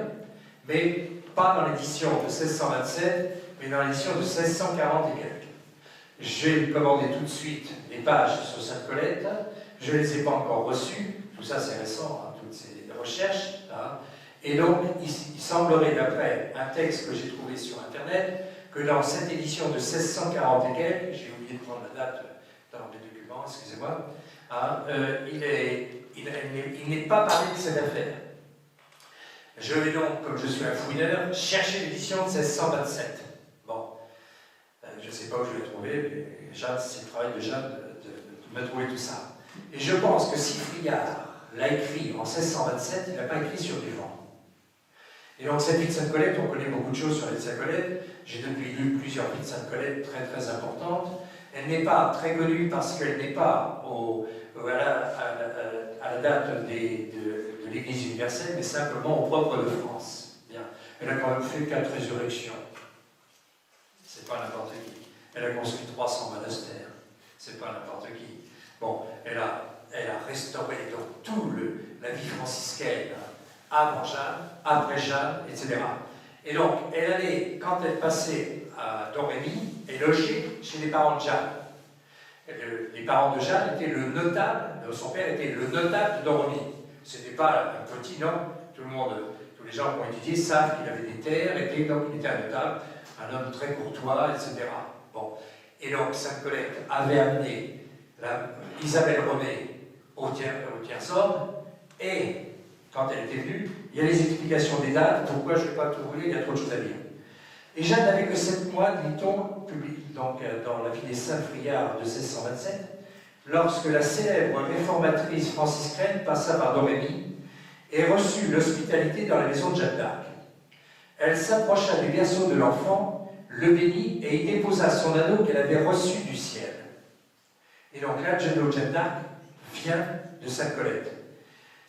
mais pas dans l'édition de 1627, mais dans l'édition de 1640 et quelques. J'ai commandé tout de suite les pages sur Sainte Colette, je ne les ai pas encore reçues, tout ça c'est récent, hein, toutes ces recherches, hein. Et donc il semblerait, d'après un texte que j'ai trouvé sur Internet, que dans cette édition de 1640 et quelques, j'ai oublié de prendre la date dans mes documents, excusez-moi, hein, il n'est pas parlé de cette affaire. Je vais donc, comme je suis un fouineur, chercher l'édition de 1627. Bon, je ne sais pas où je l'ai trouvé, mais Jeanne, c'est le travail de Jeanne de me trouver tout ça. Et je pense que si Friard l'a écrit en 1627, il n'a pas écrit sur du vent. Et donc cette vie de Sainte Colette, on connaît beaucoup de choses sur la vie de Sainte Colette. J'ai depuis lu plusieurs vies de Sainte Colette très très importantes. Elle n'est pas très connue parce qu'elle n'est pas à la date de l'Église universelle, mais simplement au propre de France. Bien. Elle a quand même fait 4 résurrections. C'est pas n'importe qui. Elle a construit 300 monastères. C'est pas n'importe qui. Bon, elle a restauré donc toute la vie franciscaine avant Jeanne, après Jeanne, etc. Et donc, elle allait, quand elle passait à Domrémy, elle logeait chez les parents de Jeanne. Les parents de Jeanne étaient le notable, son père était le notable de Domrémy. Ce n'était pas un petit nom, tous les gens qui ont étudié savent qu'il avait des terres, et donc il était un notable, un homme très courtois, etc. Bon. Et donc, Sainte Colette avait amené Isabelle René au Tiersorne, et quand elle était venue, il y a les explications des dates, pourquoi je ne vais pas tout rouler, il y a trop de choses à dire. Et Jeanne n'avait que 7 mois, dit-on, public, donc dans la vie des saints Friard de 1627, lorsque la célèbre réformatrice franciscaine passa par Domrémy et reçut l'hospitalité dans la maison de Jeanne d'Arc. Elle s'approcha du berceau de l'enfant, le bénit et y déposa son anneau qu'elle avait reçu du ciel. Et donc là, Jeanne d'Arc vient de Sainte Colette.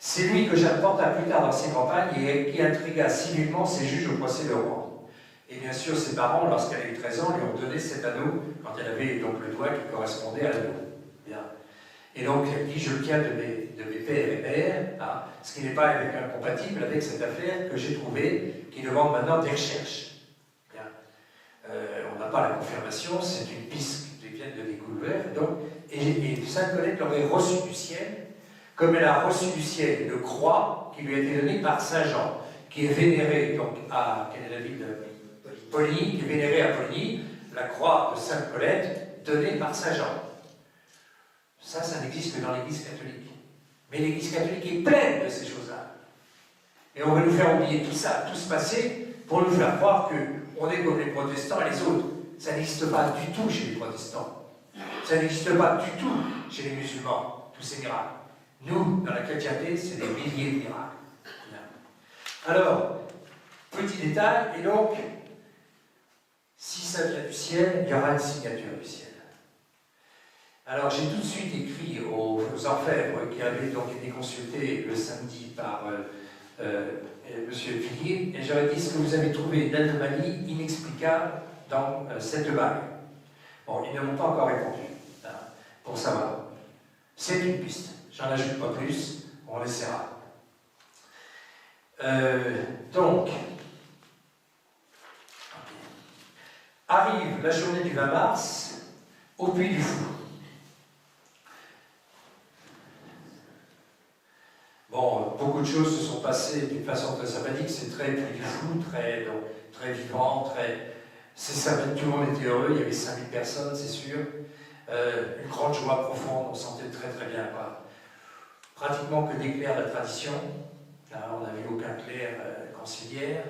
C'est lui que Jeanne porta plus tard dans ses campagnes et qui intrigua civilement ses juges au procès de Rouen. Et bien sûr, ses parents, lorsqu'elle a eu 13 ans, lui ont donné cet anneau quand elle avait donc le doigt qui correspondait à l'anneau. Bien. Et donc, elle dit, je le tiens de mes pères et mères, hein, ce qui n'est pas incompatible avec cette affaire que j'ai trouvée, qui demande maintenant des recherches. Bien. On n'a pas la confirmation, c'est une piste qui vient de découvrir. Et Sainte Colette l'aurait reçu du ciel, comme elle a reçu du ciel une croix qui lui a été donnée par Saint Jean, qui est vénérée donc à, quelle est la ville de Poligny, qui est vénérée à Poligny, la croix de Sainte Colette donnée par Saint Jean. Ça n'existe que dans l'Église catholique. Mais l'Église catholique est pleine de ces choses-là. Et on va nous faire oublier tout ça, tout ce passé, pour nous faire croire qu'on est comme les protestants et les autres. Ça n'existe pas du tout chez les protestants. Ça n'existe pas du tout chez les musulmans, tous ces miracles. Nous, dans la chrétienté, c'est des milliers de miracles. Alors, petit détail, et donc, si ça vient du ciel, il y aura une signature du ciel. Alors, j'ai tout de suite écrit aux orfèvres qui avaient donc été consultés le samedi par M. Villiers, et j'avais dit, est-ce que vous avez trouvé une anomalie inexplicable dans cette bague? Bon, ils ne m'ont pas encore répondu, hein, pour savoir. C'est une piste. J'en ajoute pas plus, on essaiera. Donc, arrive la journée du 20 mars au Puy du Fou. Bon, beaucoup de choses se sont passées d'une façon très sympathique, c'est très Puy du Fou, très vivant, très... Tout le monde était heureux, il y avait 5000 personnes, c'est sûr. Une grande joie profonde, on sentait très très bien. Quoi. Pratiquement que des clercs de la tradition, là, on n'avait aucun clerc conciliaire.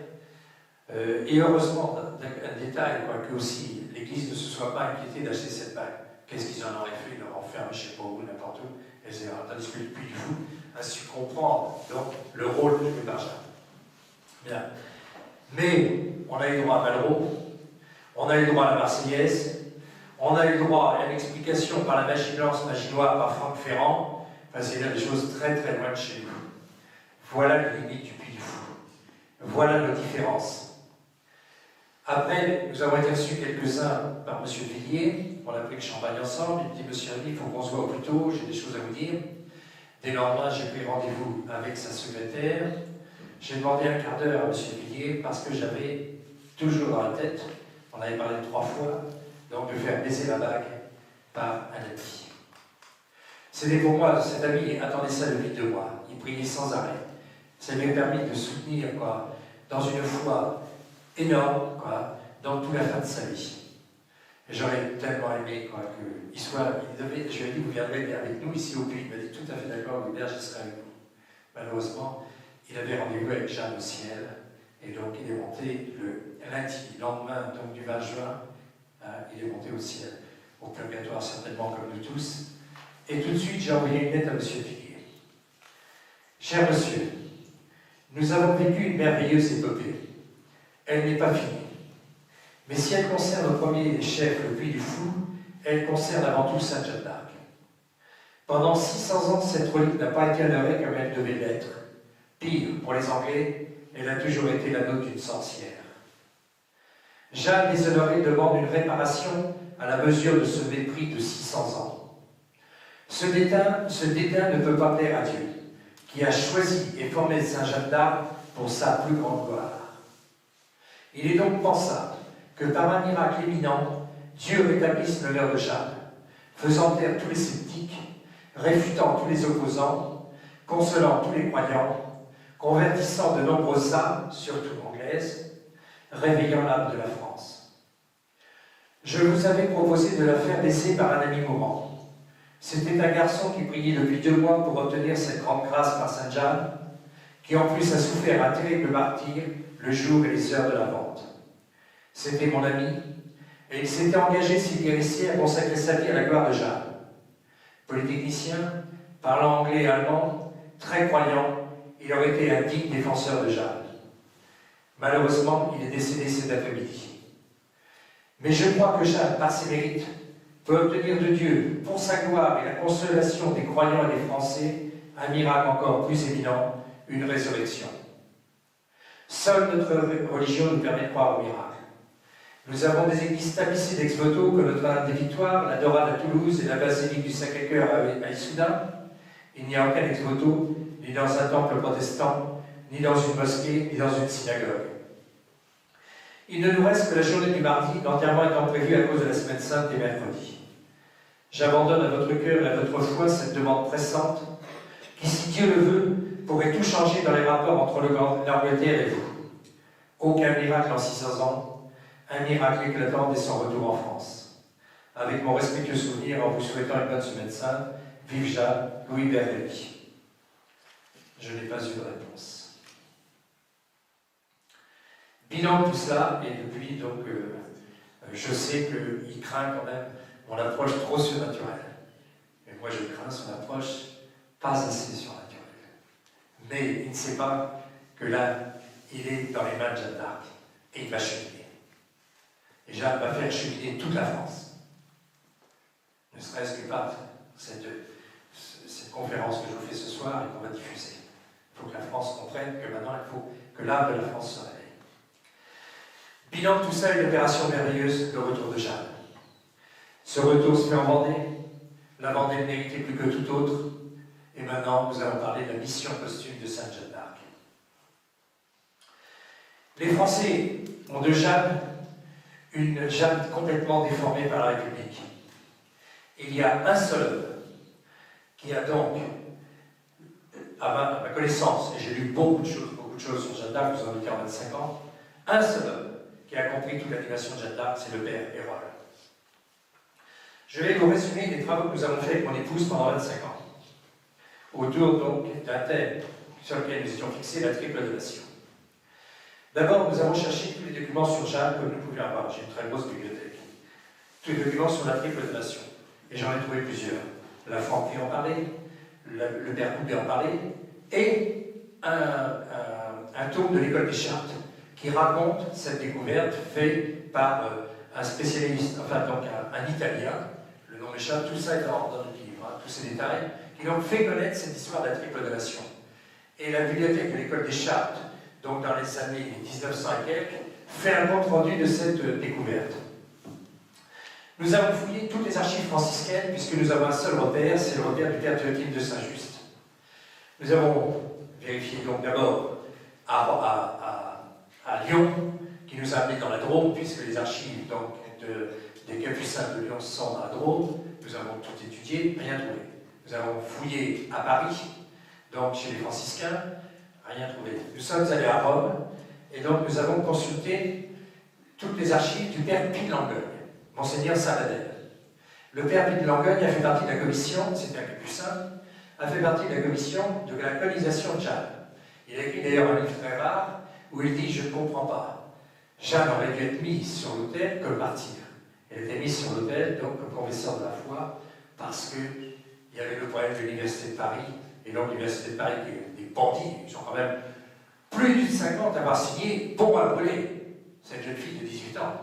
Et heureusement, un détail, quoi, que aussi l'Église ne se soit pas inquiétée d'acheter cette bague. Qu'est-ce qu'ils en auraient fait? Ils l'auraient enfermé, je ne sais pas où, n'importe où. Tandis que le Puy du Fou a su comprendre donc, le rôle de Benjamin. Bien. Mais on a eu droit à Malraux, on a eu droit à la Marseillaise, on a eu droit à une explication par la magie blanche, magie noire par Franck Ferrand. Enfin, c'est là des choses très très loin de chez nous. Voilà les limites du Puy du Fou. Voilà nos différences. Après, nous avons été reçus quelques-uns par M. Villiers. On a pris le champagne ensemble. Il me dit, monsieur Rémy, il faut qu'on se voit au plus tôt, j'ai des choses à vous dire. Dès le lendemain, j'ai pris rendez-vous avec sa secrétaire. J'ai demandé un quart d'heure à M. Villiers parce que j'avais toujours dans la tête, on avait parlé 3 fois, donc de faire baiser la bague par un ami. C'était pour moi, cet ami attendait ça depuis 2 mois. Il priait sans arrêt. Ça lui a permis de soutenir, quoi, dans une foi énorme, quoi, dans toute la fin de sa vie. Et j'aurais tellement aimé, quoi, qu'il soit. Je lui ai dit, vous viendrez avec nous ici au Puy. Il m'a dit, tout à fait d'accord, Hubert, je serai avec vous. Malheureusement, il avait rendez-vous avec Jeanne au ciel, et donc il est monté le lundi, lendemain donc du 20 juin, il est monté au ciel, au purgatoire certainement comme nous tous. Et tout de suite, j'ai envoyé une lettre à M. Villiers. Cher monsieur, nous avons vécu une merveilleuse épopée. Elle n'est pas finie. Mais si elle concerne au premier chef le Puy du Fou, elle concerne avant tout Sainte Jeanne d'Arc. Pendant 600 ans, cette relique n'a pas été adorée comme elle devait l'être. Pire, pour les Anglais, elle a toujours été l'anneau d'une sorcière. Jeanne déshonorée demande une réparation à la mesure de ce mépris de 600 ans. Ce dédain ne peut pas plaire à Dieu, qui a choisi et formé Sainte Jeanne d'Arc pour sa plus grande gloire. Il est donc pensable que par un miracle éminent, Dieu rétablisse l'honneur de Jeanne, faisant taire tous les sceptiques, réfutant tous les opposants, consolant tous les croyants, convertissant de nombreuses âmes, surtout anglaises, réveillant l'âme de la France. Je vous avais proposé de la faire baiser par un ami mourant. C'était un garçon qui priait depuis 2 mois pour obtenir cette grande grâce par Sainte Jeanne, qui en plus a souffert un terrible martyre le jour et les heures de la vente. C'était mon ami, et il s'était engagé, s'il guérissait, à consacrer sa vie à la gloire de Jeanne. Polytechnicien, parlant anglais et allemand, très croyant, il aurait été un digne défenseur de Jeanne. Malheureusement, il est décédé cet après-midi. Mais je crois que Jeanne, par ses mérites, peut obtenir de Dieu, pour sa gloire et la consolation des croyants et des Français, un miracle encore plus éminent, une résurrection. Seule notre religion nous permet de croire au miracle. Nous avons des églises tapissées d'ex-voto comme Notre-Dame des Victoires, la Dorade à Toulouse et la basilique du Sacré-Cœur à Issoudun. Il n'y a aucun ex-voto, ni dans un temple protestant, ni dans une mosquée, ni dans une synagogue. Il ne nous reste que la journée du mardi, l'enterrement étant prévu à cause de la semaine sainte des mercredis. J'abandonne à votre cœur et à votre foi cette demande pressante, qui, si Dieu le veut, pourrait tout changer dans les rapports entre l'Angleterre et vous. Aucun miracle en 600 ans, un miracle éclatant dès son retour en France. Avec mon respectueux souvenir, en vous souhaitant une bonne semaine sainte, vive Jeanne, Louis Bervelli. Je n'ai pas eu de réponse. Bilan de tout cela, et depuis, donc, je sais qu'il craint quand même mon approche trop surnaturelle. Mais moi, je crains son approche pas assez surnaturelle. Mais il ne sait pas que là, il est dans les mains de Jeanne d'Arc, et il va cheminer. Et Jeanne va faire cheminer toute la France. Ne serait-ce que par cette conférence que je vous fais ce soir et qu'on va diffuser. Il faut que la France comprenne que maintenant, il faut que l'âme de la France se réveille. Bilan de tout ça, une opération merveilleuse, le retour de Jeanne. Ce retour se fait en Vendée. La Vendée ne méritait plus que tout autre. Et maintenant, nous allons parler de la mission posthume de Sainte Jeanne d'Arc. Les Français ont de Jeanne une Jeanne complètement déformée par la République. Il y a un seul homme qui a donc, à ma connaissance, et j'ai lu beaucoup de choses sur Jeanne d'Arc, vous en mettez en 25 ans, un seul homme qui a compris toute l'animation de Jeanne d'Arc, c'est le père Hérole. Je vais vous résumer les travaux que nous avons faits avec mon épouse pendant 25 ans, autour donc d'un thème sur lequel nous étions fixés, la triple donation. D'abord, nous avons cherché tous les documents sur Jeanne que nous pouvions avoir. J'ai une très grosse bibliothèque. Tous les documents sur la triple donation. Et j'en ai trouvé plusieurs. La Franck en parlait, le père Coupé en parlait, et un tome de l'école des Chartes qui raconte cette découverte faite par un spécialiste, enfin donc un Italien, le nom m'échappe, tout ça est dans le livre, hein, tous ces détails, qui donc fait connaître cette histoire de la triple donation. Et la bibliothèque de l'école des Chartes, donc dans les années 1900 et quelques, fait un compte rendu de cette découverte. Nous avons fouillé toutes les archives franciscaines, puisque nous avons un seul repère, c'est le repère du père Théotime de Saint-Just. Nous avons vérifié donc d'abord à Lyon, qui nous a amenés dans la Drôme, puisque les archives donc, des Capucins de Lyon sont dans la Drôme. Nous avons tout étudié, rien trouvé. Nous avons fouillé à Paris, donc chez les franciscains, rien trouvé. Nous sommes allés à Rome, et donc nous avons consulté toutes les archives du père Pie de Langogne, Monseigneur Sabadell. Le père Pie de Langogne a fait partie de la commission, c'était un capucin, a fait partie de la commission de la colonisation de Jeanne. Il a écrit d'ailleurs un livre très rare où il dit « Je ne comprends pas. Jeanne aurait dû être mise sur l'autel comme martyr. Elle était mise sur l'autel, donc comme confesseur de la foi, parce qu'il y avait le problème de l'Université de Paris, et donc l'Université de Paris, des bandits, ils ont quand même plus de 50 à avoir signé bon à brûler, cette jeune fille de 18 ans.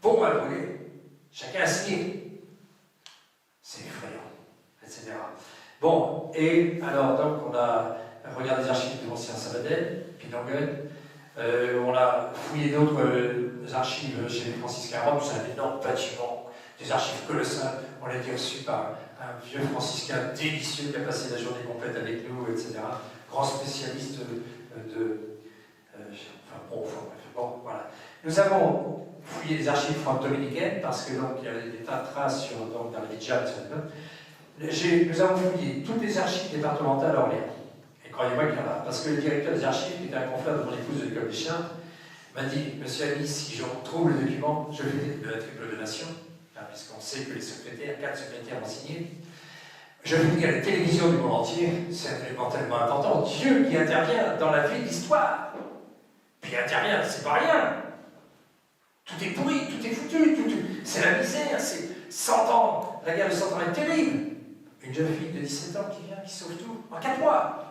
Bon à brûler. Chacun a signé. C'est effrayant, etc. Bon, et alors, donc, on a regardé les archives de Monseigneur Sabadell, Pie de Langogne. On a fouillé d'autres archives chez les franciscains à Rome. C'est un énorme bâtiment, des archives colossales. On a été reçu par un vieux franciscain délicieux qui a passé la journée complète avec nous, etc. Grand spécialiste bon, voilà. Nous avons fouillé les archives franco-dominicaines parce que donc il y avait des tas de traces dans les Djats. Nous avons fouillé toutes les archives départementales à Orléans. Et croyez-moi qu'il y en a. Parce que le directeur des archives, qui était un confrère de mon épouse de l'école des Chiens, m'a dit, Monsieur Ami, si je trouve le document, je fais de la triple donation, puisqu'on sait que les secrétaires, 4 secrétaires ont signé. Je vous dis à la télévision du monde entier, c'est un élément tellement important. Dieu qui intervient dans la vie de l'histoire. Puis il intervient, c'est pas rien. Tout est pourri, tout est foutu, c'est la misère, c'est 100 ans. La guerre de 100 ans est terrible. Une jeune fille de 17 ans qui vient, qui sauve tout, en 4 mois.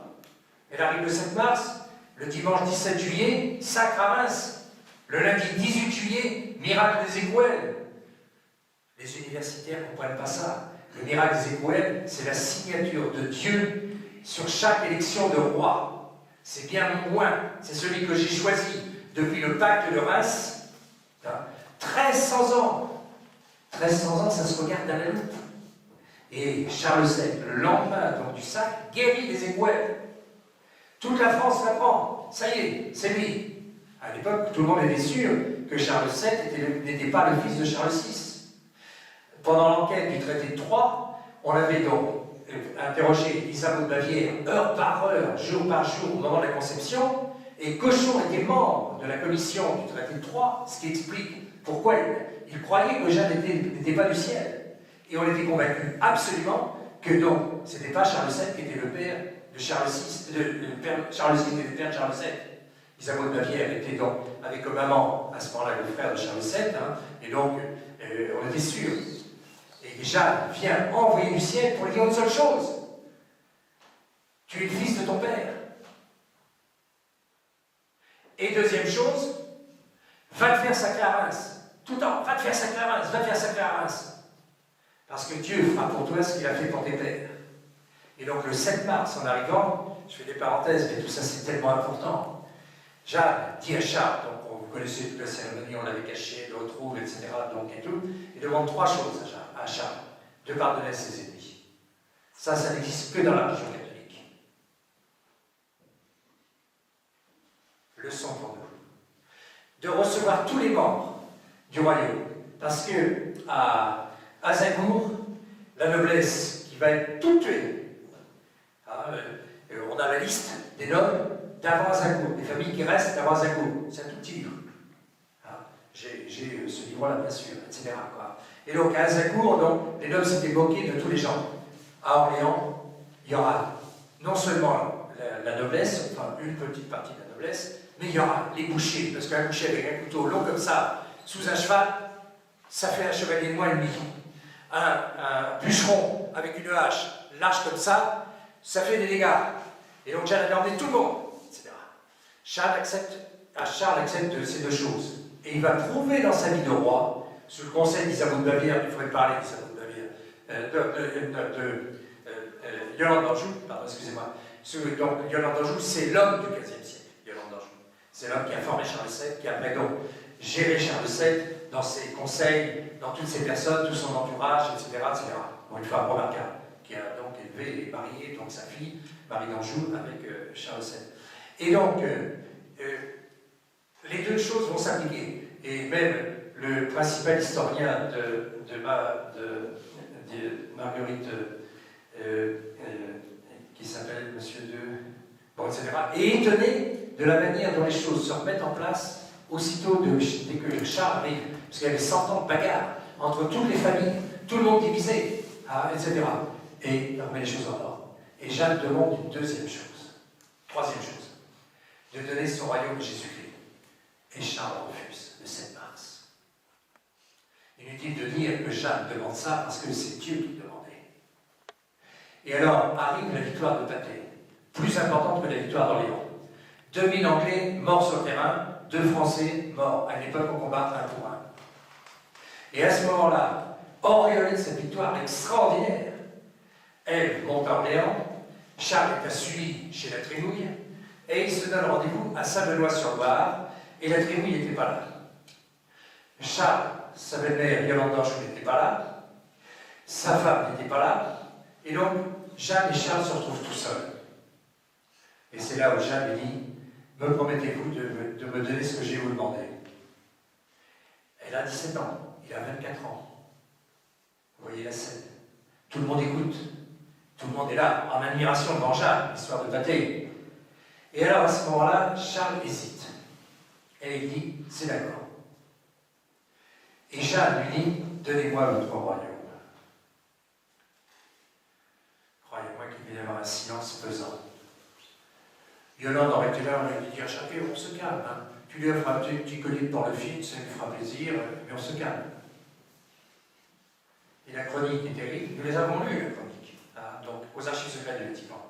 Elle arrive le 7 mars, le dimanche 17 juillet, sacre à Reims. Le lundi 18 juillet, miracle des Écouelles. Les universitaires ne comprennent pas ça. Le miracle des Écouelles, c'est la signature de Dieu sur chaque élection de roi. C'est bien moi, c'est celui que j'ai choisi depuis le pacte de Reims. 1300 ans. 1300 ans, ça se regarde à la loupe. Et Charles VII, le lendemain donc, du sacre, guérit les Écouelles. Toute la France l'apprend. Ça y est, c'est lui. À l'époque, tout le monde était sûr que Charles VII n'était pas le fils de Charles VI. Pendant l'enquête du traité de Troyes, on avait donc interrogé Isabeau de Bavière heure par heure, jour par jour, au moment de la conception, et Cochon était membre de la commission du traité de Troyes, ce qui explique pourquoi il croyait que Jeanne n'était pas du ciel. Et on était convaincus absolument que non, ce n'était pas Charles VII qui était le père de Charles VI, Charles VI était le père de Charles VII. Isabeau de Bavière était donc avec comme amant à ce moment-là le frère de Charles VII, et donc on était sûr. Et Jeanne vient envoyer du ciel pour lui dire une seule chose. Tu es le fils de ton père. Et deuxième chose, va te faire sacrer à Reims. Tout le temps, va te faire sacrer à Reims, va te faire sacrer à Reims. Parce que Dieu fera pour toi ce qu'il a fait pour tes pères. Et donc le 7 mars, en arrivant, je fais des parenthèses, mais tout ça c'est tellement important. Jeanne dit à Charles, donc vous connaissez toute la cérémonie, on l'avait caché, le retrouve, etc. Donc et tout, il demande 3 choses à Charles. De pardonner ses ennemis. Ça n'existe que dans la religion catholique. Leçon pour nous. De recevoir tous les membres du royaume. Parce que à Azincourt, la noblesse qui va être toute tuée. On a la liste des nobles, d'Avant Azincourt, des familles qui restent d'Avant Azincourt. C'est un tout petit livre. J'ai ce livre-là, bien sûr, etc. quoi. Et donc, à Azincourt, donc, les nobles s'étaient moqués de tous les gens. À Orléans, il y aura non seulement la noblesse, enfin une petite partie de la noblesse, mais il y aura les bouchers, parce qu'un boucher avec un couteau long comme ça, sous un cheval, ça fait un chevalier de moins et demi. Un bûcheron avec une hache large comme ça fait des dégâts. Et donc Jeanne avait emmené tout le monde, etc. Charles accepte ces deux choses. Et il va prouver dans sa vie de roi, sous le conseil d'Isabeau de Bavière, il faudrait parler d'Isabeau de Bavière, Yolande d'Anjou, pardon, excusez-moi. Donc Yolande d'Anjou, c'est l'homme du XVe siècle, Yolande d'Anjou. C'est l'homme qui a formé Charles VII, qui a après donc géré Charles VII dans ses conseils, dans toutes ses personnes, tout son entourage, etc. etc. Bon, une femme remarquable, qui a donc élevé et marié donc sa fille, Marie d'Anjou, avec Charles VII. Et donc, les deux choses vont s'appliquer. Et même le principal historien de Marguerite, qui s'appelle Monsieur de... Bon, etc., est étonné de la manière dont les choses se remettent en place aussitôt dès que Charles arrive. Parce qu'il y avait 100 ans de bagarre entre toutes les familles, tout le monde divisé, etc. Et il remet les choses en ordre. Et Jeanne demande une deuxième chose, troisième chose, de donner son royaume à Jésus-Christ. Et Charles refuse, le 7 mars. Inutile de dire que Jeanne demande ça parce que c'est Dieu qui demandait. Et alors arrive la victoire de Patay, plus importante que la victoire d'Orléans. 2000 Anglais morts sur le terrain, 2 Français morts à une époque au combat 1 pour 1. Et à ce moment-là, auréolée de cette victoire extraordinaire, elle monte à Orléans, Charles est suivi chez la Trémouille, et il se donne rendez-vous à Saint-Benoît-sur-Loire, et la Trémouille n'était pas là. Charles, sa belle-mère, Yolande d'Anjou, n'était pas là, sa femme n'était pas là, et donc Jeanne et Charles se retrouvent tout seuls. Et c'est là où Jeanne lui dit, me promettez-vous de me donner ce que j'ai vous demandé? Elle a 17 ans, il a 24 ans. Vous voyez la scène. Tout le monde écoute. Tout le monde est là, en admiration devant Jeanne, l'histoire de Patay. Et alors, à ce moment-là, Charles hésite. Et il dit, c'est d'accord. Et Jeanne lui dit, donnez-moi votre royaume. Croyez-moi qu'il va y avoir un silence pesant. Yolande aurait été là, on aurait dit à chacun, on se calme. Hein. Tu lui offres un petit collier pour le film, ça lui fera plaisir, mais on se calme. Et la chronique est terrible, nous les avons lues, la chronique, hein, donc aux archives secrètes du Vatican.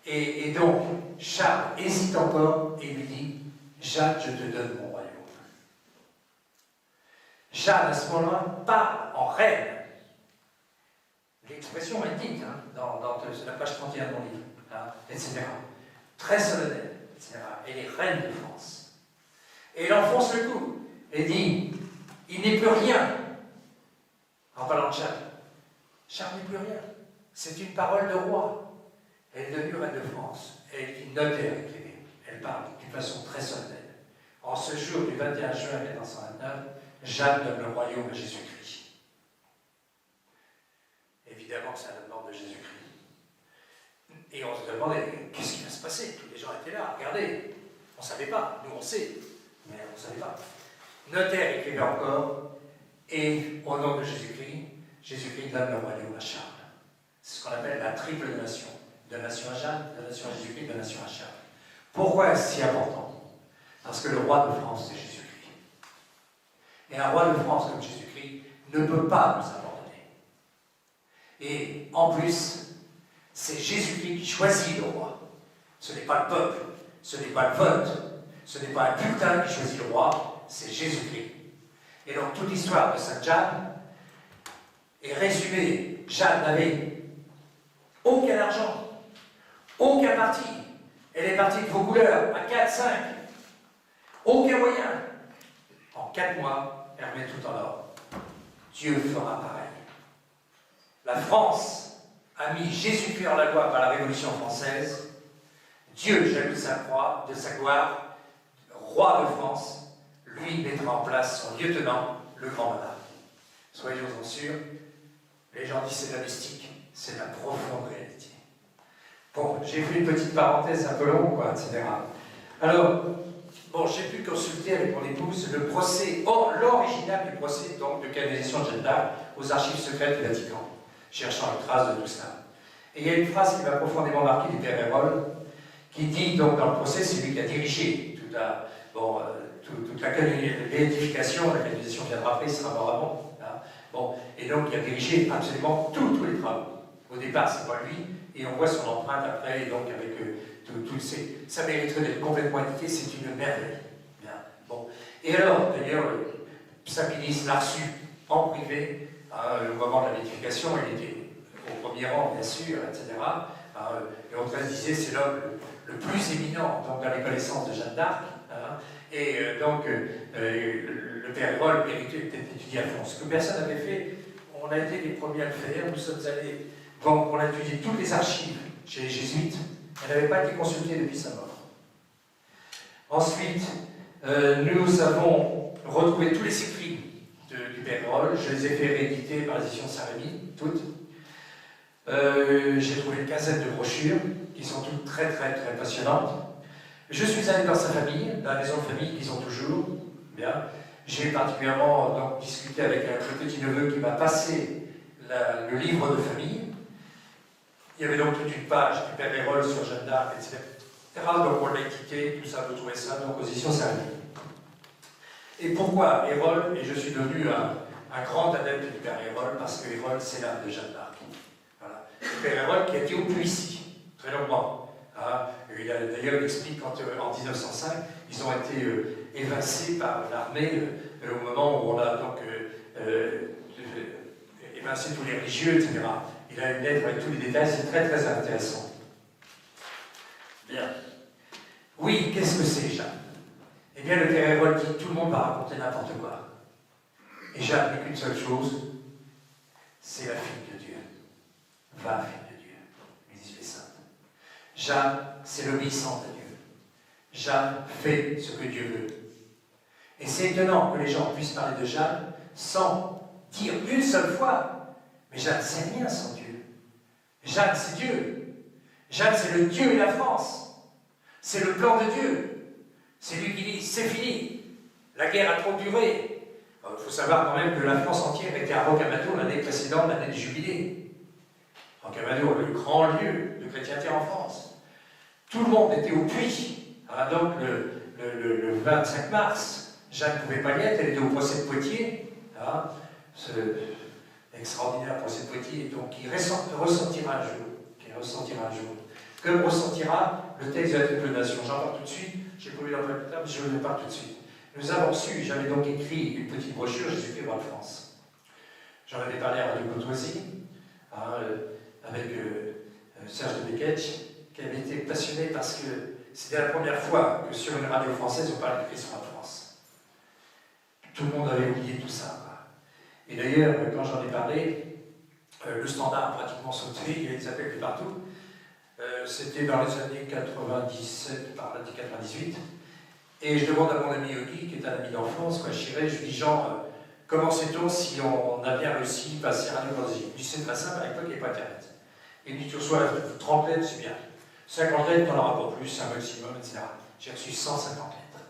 Et donc, Charles hésite encore et lui dit, Jeanne, je te donne mon royaume. Jeanne, à ce moment-là, parle en reine. L'expression est dite hein, dans la page 31 de mon livre, hein, etc. Très solennelle, etc. Elle est reine de France. Et elle enfonce le cou et dit, il n'est plus rien. En parlant de Charles. Charles n'est plus rien. C'est une parole de roi. Elle est devenue reine de France. Elle dit notaire écrivée. Elle parle d'une façon très solennelle. En ce jour du 21 juin 1429, Jeanne donne le royaume à Jésus-Christ. Évidemment que c'est la demande de Jésus-Christ. Et on se demandait, qu'est-ce qui va se passer? Tous les gens étaient là, regardez. On ne savait pas. Nous, on sait. Mais on ne savait pas. Notaire écrivait encore. Et au nom de Jésus-Christ, Jésus-Christ donne le royaume à Charles. C'est ce qu'on appelle la triple donation. Donation à Jeanne, donation à Jésus-Christ, donation à Charles. Pourquoi est-ce si important? Parce que le roi de France, c'est Jésus-Christ. Et un roi de France comme Jésus-Christ ne peut pas nous abandonner. Et en plus, c'est Jésus-Christ qui choisit le roi. Ce n'est pas le peuple, ce n'est pas le vote, ce n'est pas un bulletin qui choisit le roi, c'est Jésus-Christ. Et donc toute l'histoire de Sainte Jeanne est résumée. Jeanne n'avait aucun argent, aucun parti. Elle est partie de vos couleurs à 4, 5. Aucun moyen. En 4 mois, elle remet tout en ordre. Dieu fera pareil. La France a mis Jésus-Christ en la loi par la Révolution française. Dieu, jaloux de sa gloire, roi de France, lui mettra en place son lieutenant, le grand monarque. Soyons-en sûrs, les gens disent c'est de la mystique, c'est de la profonde réalité. Bon, j'ai fait une petite parenthèse un peu longue, quoi, etc. Alors, bon, j'ai pu consulter avec mon épouse le procès, l'original du procès donc, de canalisation de Jeanne d'Arc aux archives secrètes du Vatican, cherchant une trace de tout cela. Et il y a une phrase qui m'a profondément marqué du père Hérol, qui dit donc dans le procès, c'est lui qui a dirigé toute la béatification, la canonisation viendra après, il sera mort avant. Hein. Bon, et donc il a dirigé absolument tous les travaux. Au départ, c'est pas lui, et on voit son empreinte après, et donc avec ça mériterait d'être complètement édité, c'est une merveille. Bien. Bon. Et alors, d'ailleurs, Sapidis l'a reçu en privé, au moment de la béatification, il était au premier rang, bien sûr, etc. Léon XIII disait c'est l'homme le plus éminent donc, dans les connaissances de Jeanne d'Arc. Et donc, le père Hérol méritait peut-être d'étudier à fond. Ce que personne n'avait fait, on a été les premiers à le faire. Nous sommes allés, bon, on a étudié toutes les archives chez les jésuites. Elles n'avaient pas été consultées depuis sa mort. Ensuite, nous avons retrouvé tous les écrits du père Hérol. Je les ai fait rééditer par l'édition Saint-Rémy, toutes. J'ai trouvé une quinzaine de brochures qui sont toutes très passionnantes. Je suis allé dans sa famille, dans la maison de famille qu'ils ont toujours. Bien. J'ai particulièrement donc, discuté avec un petit-neveu qui m'a passé le livre de famille. Il y avait donc toute une page du père Hérol sur Jeanne d'Arc, etc. Donc on l'a quitté, tout ça, vous trouvez ça, donc aux éditions Saint-Rémy. Et pourquoi Hérol? Et je suis devenu un grand adepte du père Hérol, parce que Hérol, c'est l'âme de Jeanne d'Arc. Voilà. Le père Hérol qui a été au plus ici, très longuement. D'ailleurs, il explique qu'en 1905, ils ont été évincés par l'armée au moment où on a donc évincé tous les religieux, etc. Il a une lettre avec tous les détails, c'est très intéressant. Bien. Oui, qu'est-ce que c'est, Jeanne? Eh bien, le père Hérol dit tout le monde va raconter n'importe quoi. Et Jeanne n'est qu'une seule chose, c'est la fille de Dieu. Va, fille de Dieu, lui disent les saintes. Jeanne, c'est l'obéissance à Dieu. Jeanne fait ce que Dieu veut. Et c'est étonnant que les gens puissent parler de Jeanne sans dire une seule fois, mais Jeanne, c'est rien sans Dieu. Jeanne, c'est Dieu. Jeanne, c'est le Dieu et la France. C'est le plan de Dieu. C'est lui qui dit, c'est fini. La guerre a trop duré. Il faut savoir quand même que la France entière était à Rocamadour l'année précédente, l'année du jubilé. Rocamadour, le grand lieu de chrétienté en France. Tout le monde était au puits. Donc le 25 mars, Jeanne ne pouvait pas y être, elle était au procès de Poitiers. Ce extraordinaire procès de Poitiers, donc qui ressentira un jour. Que ressentira le texte de la triple nation? J'en parle tout de suite, j'ai pas eu l'emploi plus tard, mais je le parle tout de suite. Nous avons reçu, j'avais donc écrit une petite brochure, Jésus-Christ roi de France. J'en avais parlé à Radio Courtoisie, avec Serge de Beketch, qui avait été passionné parce que c'était la première fois que sur une radio française on parlait de Christ roi de France. Tout le monde avait oublié tout ça. Et d'ailleurs, quand j'en ai parlé, le standard a pratiquement sauté, il y a des appels de partout. C'était dans les années 97, par là, 98. Et je demande à mon ami Yogi, qui est un ami d'enfance, Chiré, je lui dis, Jean, comment sait-on si on a bien réussi à passer Radio Courtoisie? Il me dit, c'est très simple, à l'époque, il n'y avait pas Internet. Il me dit, tu reçois 30 lettres, c'est bien. 50 lettres, t'en auras pas plus, un maximum, etc. J'ai reçu 150 lettres.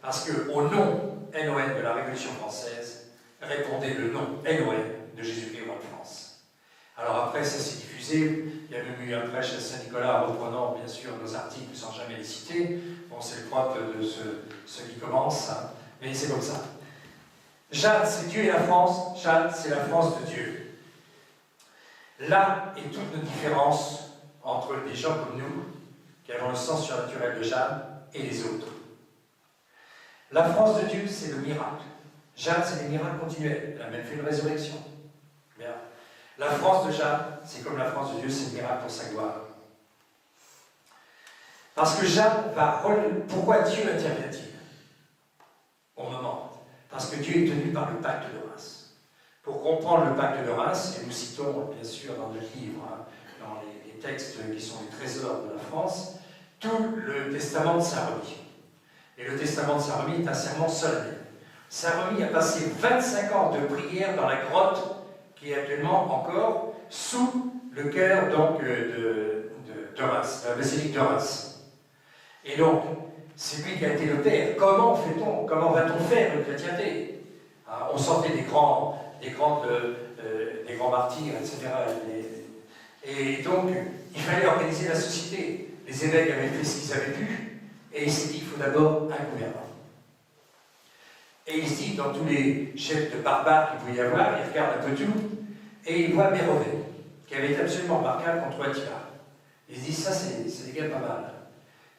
Parce qu'au nom NON de la Révolution française, répondait le nom NON de Jésus-Christ roi de France. Alors après, ça s'est diffusé. Il y a même eu un prêche à Saint-Nicolas reprenant, bien sûr, nos articles sans jamais les citer. Bon, c'est le propre de ceux qui commencent, mais c'est comme ça. Jeanne, c'est Dieu et la France. Jeanne, c'est la France de Dieu. Là est toute notre différence entre des gens comme nous, qui avons le sens surnaturel de Jeanne, et les autres. La France de Dieu, c'est le miracle. Jeanne, c'est les miracles continuels. Elle a même fait une résurrection. Bien. La France de Jeanne, c'est comme la France de Dieu, c'est le miracle pour sa gloire. Parce que Jeanne va... Pourquoi Dieu intervient-il au moment? Parce que Dieu est tenu par le pacte de Reims. Pour comprendre le pacte de Reims, et nous citons bien sûr dans le livre, dans les textes qui sont les trésors de la France, tout le testament de Saint-Remy. Et le testament de Saint-Remy est un serment solennel. Saint-Remy a passé 25 ans de prière dans la grotte qui est actuellement encore sous le chœur donc, de Reims, la basilique de Reims. Et donc, c'est lui qui a été le père. Comment fait-on, comment va-t-on faire une chrétienté? On sortait des grands martyrs, etc. Et donc, il fallait organiser la société. Les évêques avaient fait ce qu'ils avaient pu, et il s'est dit qu'il faut d'abord un gouvernement. Et il se dit, dans tous les chefs de barbares qu'il pouvait y avoir, il regarde un peu tout, et il voit Mérovée, qui avait été absolument remarquable contre Attila. Il se dit, ça c'est des gars pas mal.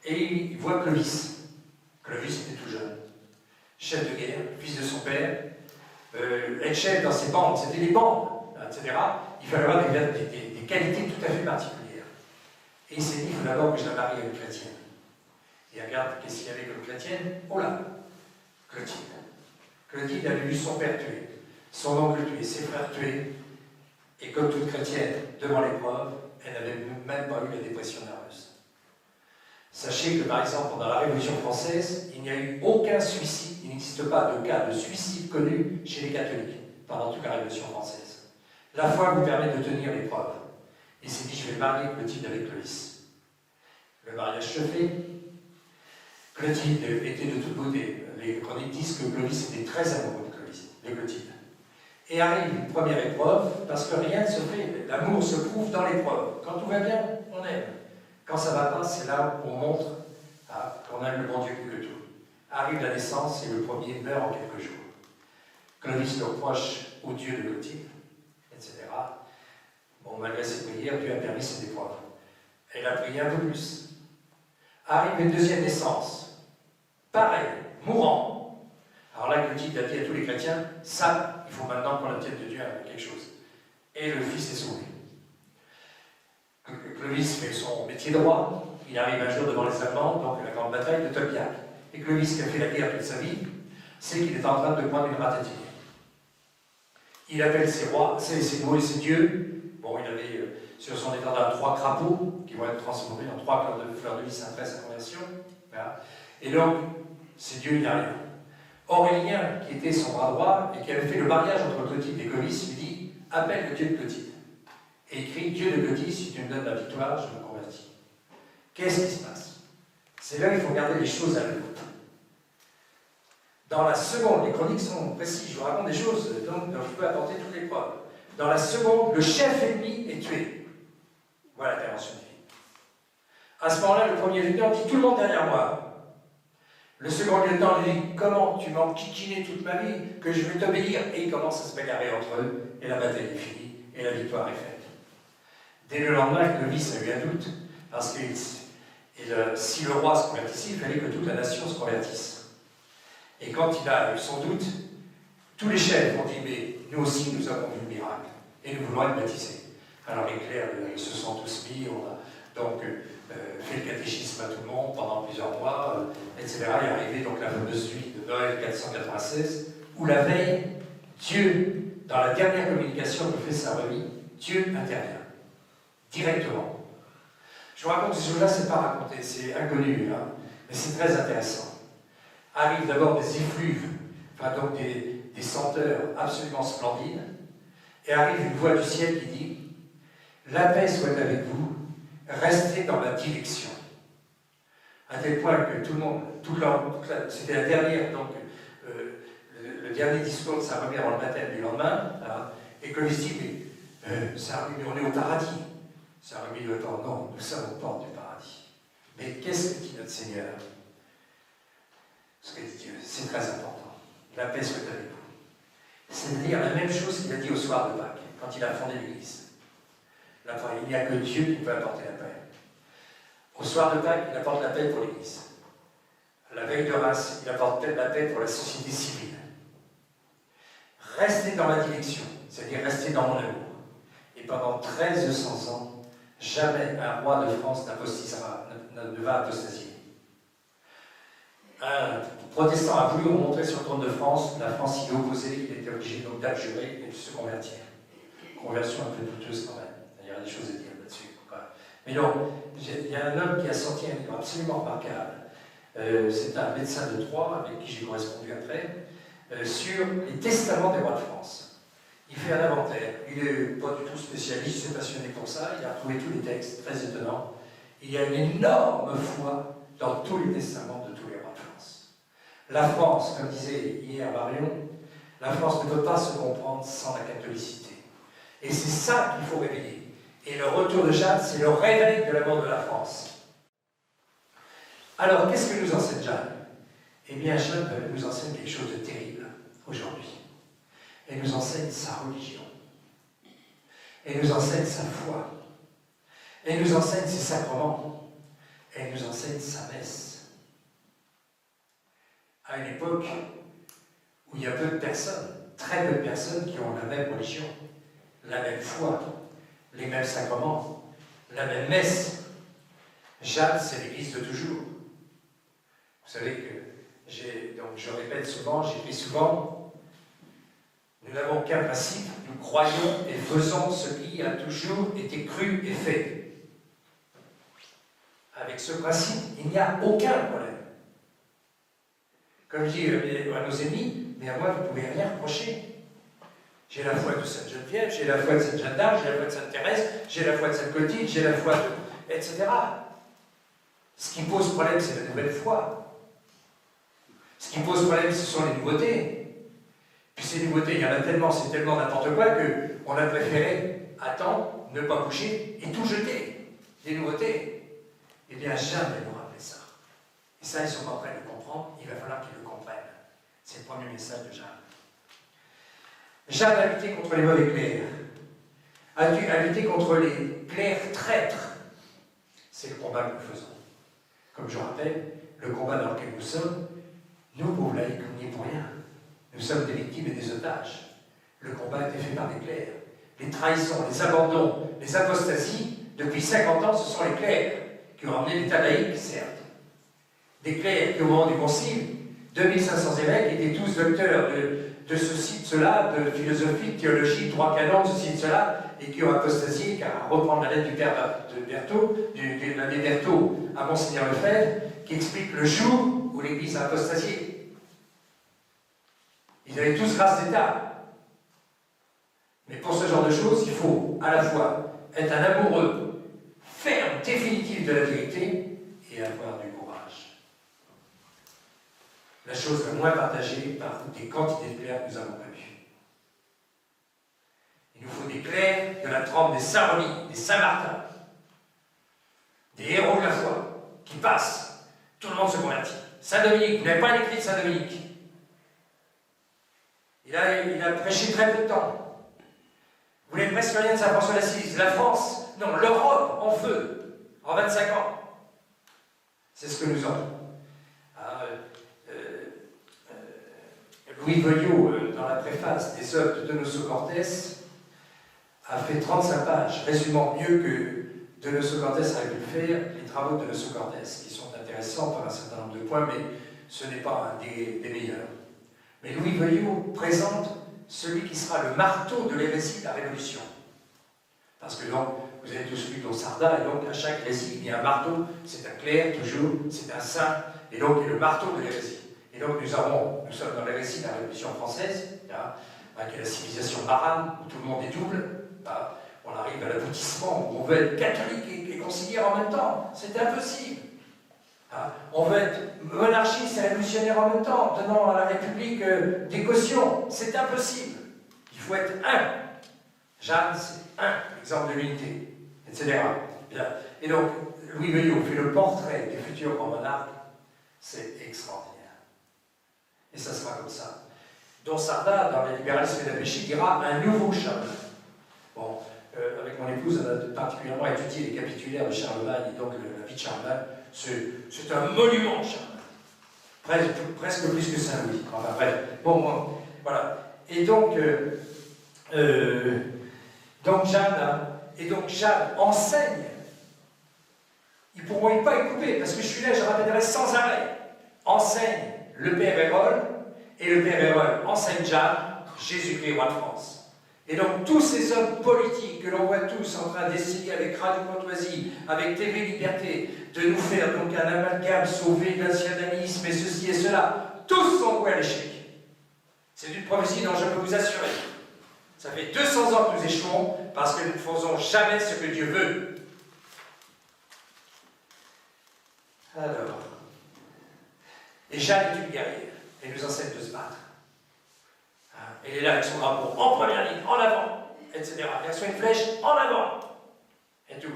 Et il voit Clovis. Clovis était tout jeune. Chef de guerre, fils de son père. Être chef dans ses bandes, c'était les bandes, etc. Il fallait avoir des qualités tout à fait particulières. Et il s'est dit, il faut d'abord que je la marie à une chrétienne. Et regarde, qu'est-ce qu'il y avait comme chrétienne? Oh là, Clotilde. Clotilde avait vu son père tué, son oncle tué, ses frères tués. Et comme toute chrétienne, devant l'épreuve, elle n'avait même pas eu la dépression nerveuse. Sachez que, par exemple, pendant la Révolution française, il n'y a eu aucun suicide, il n'existe pas de cas de suicide connu chez les catholiques pendant toute la Révolution française. La foi vous permet de tenir l'épreuve. Il s'est dit, je vais marier Clotilde avec Clovis. Le mariage se fait. Clotilde était de toute beauté. Les chroniques disent que Clovis était très amoureux de Clotilde. Et arrive une première épreuve, parce que rien ne se fait. L'amour se prouve dans l'épreuve. Quand tout va bien, on aime. Quand ça ne va pas, c'est là où on montre qu'on aime le bon Dieu plus que tout. Arrive la naissance et le premier meurt en quelques jours. Clovis le reproche au Dieu de Clotilde, etc. Bon, malgré ses prières, Dieu a permis cette épreuve. Elle a prié un peu plus. Arrive une deuxième naissance. Pareil, mourant. Alors là, Clotilde a dit à tous les chrétiens, ça, il faut maintenant qu'on la tienne de Dieu à quelque chose. Et le fils est sauvé. Clovis fait son métier de roi. Il arrive un jour devant les Allemands, donc la grande bataille de Tolbiac. Et Clovis, qui a fait la guerre toute sa vie, sait qu'il est en train de prendre une ratatine. Il appelle ses rois, ses dieux. Bon, il avait sur son étendard 3 crapauds qui vont être transformés en 3 fleurs de lys après sa conversion. Voilà. Et donc, ces dieux n'y arrivent. Aurélien, qui était son bras droit et qui avait fait le mariage entre Clotilde et Clovis, lui dit « Appelle le Dieu de Clotilde » et écrit « Dieu de Clotilde, si tu me donnes la victoire, je me convertis. » Qu'est-ce qui se passe? C'est là qu'il faut regarder les choses à l'œuvre. Dans la seconde, les chroniques sont précises, je vous raconte des choses dont je peux apporter toutes les preuves. Dans la seconde, le chef ennemi est tué. Voilà l'intervention divine. À ce moment-là, le premier lieutenant dit « Tout le monde derrière moi ». Le second lieutenant lui dit « Comment tu m'as enquiquiné toute ma vie, que je vais t'obéir ?» Et ils commencent à se bagarrer entre eux, et la bataille est finie, et la victoire est faite. Dès le lendemain, Clovis a eu un doute, parce que si le roi se convertissait, il fallait que toute la nation se convertisse. Et quand il a eu son doute, tous les chefs ont dit « Mais nous aussi, nous avons vu le miracle, et nous voulons être baptisés. » Alors les clercs, ils se sont tous mis, on a donc fait le catéchisme à tout le monde pendant plusieurs mois, etc. Et est arrivé donc la fameuse nuit de Noël 496, où la veille, Dieu, dans la dernière communication que fait Saint-Remy, Dieu intervient, directement. Je vous raconte ces choses-là, c'est pas raconté, c'est inconnu, hein, mais c'est très intéressant. Arrivent d'abord des effluves, enfin donc des senteurs absolument splendides, et arrive une voix du ciel qui dit « La paix soit avec vous, restez dans la direction. » À tel point que tout le monde, c'était la dernière, donc le dernier discours de Saint-Remy avant le matin du lendemain, hein, et que lui dit « Mais Saint-Remy, on est au paradis. » Saint-Remy lui répond « Non, nous sommes aux portes du paradis. » Mais qu'est-ce que dit notre Seigneur? Ce que dit Dieu, c'est très important. La paix soit avec vous. C'est-à-dire la même chose qu'il a dit au soir de Pâques, quand il a fondé l'Église. Il n'y a que Dieu qui peut apporter la paix. Au soir de Pâques, il apporte la paix pour l'Église. La veille de Reims, il apporte la paix pour la société civile. Restez dans la direction, c'est-à-dire restez dans mon amour. Et pendant 1300 ans, jamais un roi de France ne va apostasier. Un protestant a voulu remontrer sur le trône de France, la France y est opposée, il était obligé donc d'abjurer et de se convertir. Conversion un peu douteuse quand même, il y a des choses à dire là-dessus. Mais non, il y a un homme qui a sorti un livre absolument remarquable, c'est un médecin de Troyes, avec qui j'ai correspondu après, sur les testaments des rois de France. Il fait un inventaire. Il n'est pas du tout spécialiste, il s'est passionné pour ça, il a retrouvé tous les textes, très étonnants. Il y a une énorme foi dans tous les testaments de tous les rois de France. La France, comme disait hier Marion, la France ne peut pas se comprendre sans la catholicité. Et c'est ça qu'il faut réveiller. Et le retour de Jeanne, c'est le réveil de l'amour de la France. Alors, qu'est-ce que nous enseigne Jeanne? Eh bien, Jeanne nous enseigne quelque chose de terrible aujourd'hui. Elle nous enseigne sa religion. Elle nous enseigne sa foi. Elle nous enseigne ses sacrements. Elle nous enseigne sa messe. À une époque où il y a peu de personnes, très peu de personnes qui ont la même religion, la même foi, les mêmes sacrements, la même messe. Jeanne, c'est l'Église de toujours. Vous savez que, donc je répète souvent, j'écris souvent, nous n'avons qu'un principe, nous croyons et faisons ce qui a toujours été cru et fait. Avec ce principe, il n'y a aucun problème. Comme je dis à nos ennemis, mais à moi, vous ne pouvez rien reprocher. J'ai la foi de Sainte Geneviève, j'ai la foi de Sainte Jeanne d'Arc, j'ai la foi de Sainte Thérèse, j'ai la foi de Sainte Clotilde, j'ai la foi de... etc. Ce qui pose problème, c'est la nouvelle foi. Ce qui pose problème, ce sont les nouveautés. Puis ces nouveautés, il y en a tellement, c'est tellement n'importe quoi qu'on a préféré attendre, ne pas bouger et tout jeter. Les nouveautés. Eh bien, jamais nous rappeler ça. Et ça, ils ne sont pas prêts de le comprendre, il va falloir qu'ils le comprennent. C'est le premier message de Jeanne. Jeanne a lutté contre les mauvais clercs, a lutté contre les clercs traîtres. C'est le combat que nous faisons. Comme je rappelle, le combat dans lequel nous sommes, nous, pauvres laïcs, on n'y est pour rien. Nous sommes des victimes et des otages. Le combat a été fait par des clercs. Les trahisons, les abandons, les apostasies, depuis 50 ans, ce sont les clercs qui ont ramené l'État laïque, certes. Des clercs qui, au moment du Concile, 2500 évêques étaient tous docteurs de ceci, de cela, de philosophie, de théologie, de droit canon, de ceci, de cela, et qui ont apostasié, car reprendre la lettre du père de Berthaud, de l'abbé Berthaud à Monseigneur Lefebvre, qui explique le jour où l'Église a apostasié. Ils avaient tous grâce d'État. Mais pour ce genre de choses, il faut à la fois être un amoureux ferme, définitif de la vérité et avoir du courage. La chose la moins partagée par des quantités de clercs que nous avons prévues. Il nous faut des clercs de la trempe des Saint-Remy, des Saint-Martin, des héros de la foi, qui passent. Tout le monde se convertit. Saint-Dominique, vous n'avez pas l'écrit de Saint-Dominique. Il a prêché très peu de temps. Vous n'avez presque rien de Saint-François d'Assise. La France, non, l'Europe en feu, en 25 ans. C'est ce que nous avons. Louis Veuillot, dans la préface des œuvres de Donoso Cortés, a fait 35 pages, résumant mieux que Donoso Cortés avait pu le faire, les travaux de Donoso Cortés, qui sont intéressants par un certain nombre de points, mais ce n'est pas un des meilleurs. Mais Louis Veuillot présente celui qui sera le marteau de l'hérésie de la Révolution. Parce que donc, vous avez tous lu Donsarda, et donc à chaque hérésie, il y a un marteau, c'est un clerc toujours, c'est un saint, et donc il est le marteau de l'hérésie. Et donc nous sommes dans l'hérésie de la Révolution française, qui est la civilisation marane, où tout le monde est double. On arrive à l'aboutissement où on veut être catholique et conciliaire en même temps. C'est impossible. On veut être monarchiste et révolutionnaire en même temps, donnant à la République des cautions. C'est impossible. Il faut être un. Jeanne, c'est un, exemple de l'unité, etc. Bien. Et donc, Louis Veuillot fait le portrait du futur grand monarque. C'est extraordinaire. Et ça sera comme ça. Donsarda, dans le libéralisme et la péché, dira un nouveau Charlemagne. Bon, avec mon épouse, on a particulièrement étudié les capitulaires de Charlemagne et donc la vie de Charlemagne. C'est un monument, Charlemagne. Presque plus que Saint-Louis. Enfin bref. Bon, voilà. Et donc Jeanne enseigne. Ils ne pourront pas y couper, parce que je suis là, je répéterai sans arrêt. Enseigne le Père Hérole, et le Père Hérole enseigne Jeanne, Jésus-Christ, roi de France. Et donc tous ces hommes politiques que l'on voit tous en train d'essayer avec Radio Courtoisie, avec TV Liberté, de nous faire donc un amalgame sauvé de nationalisme et ceci et cela, tous sont voués à l'échec. C'est une prophétie dont je peux vous assurer. Ça fait 200 ans que nous échouons parce que nous ne faisons jamais ce que Dieu veut. Alors, et Jeanne est une guerrière. Elle nous enseigne de se battre. Elle est là avec son drapeau en première ligne, en avant, etc. Elle reçoit une flèche en avant. Et tout.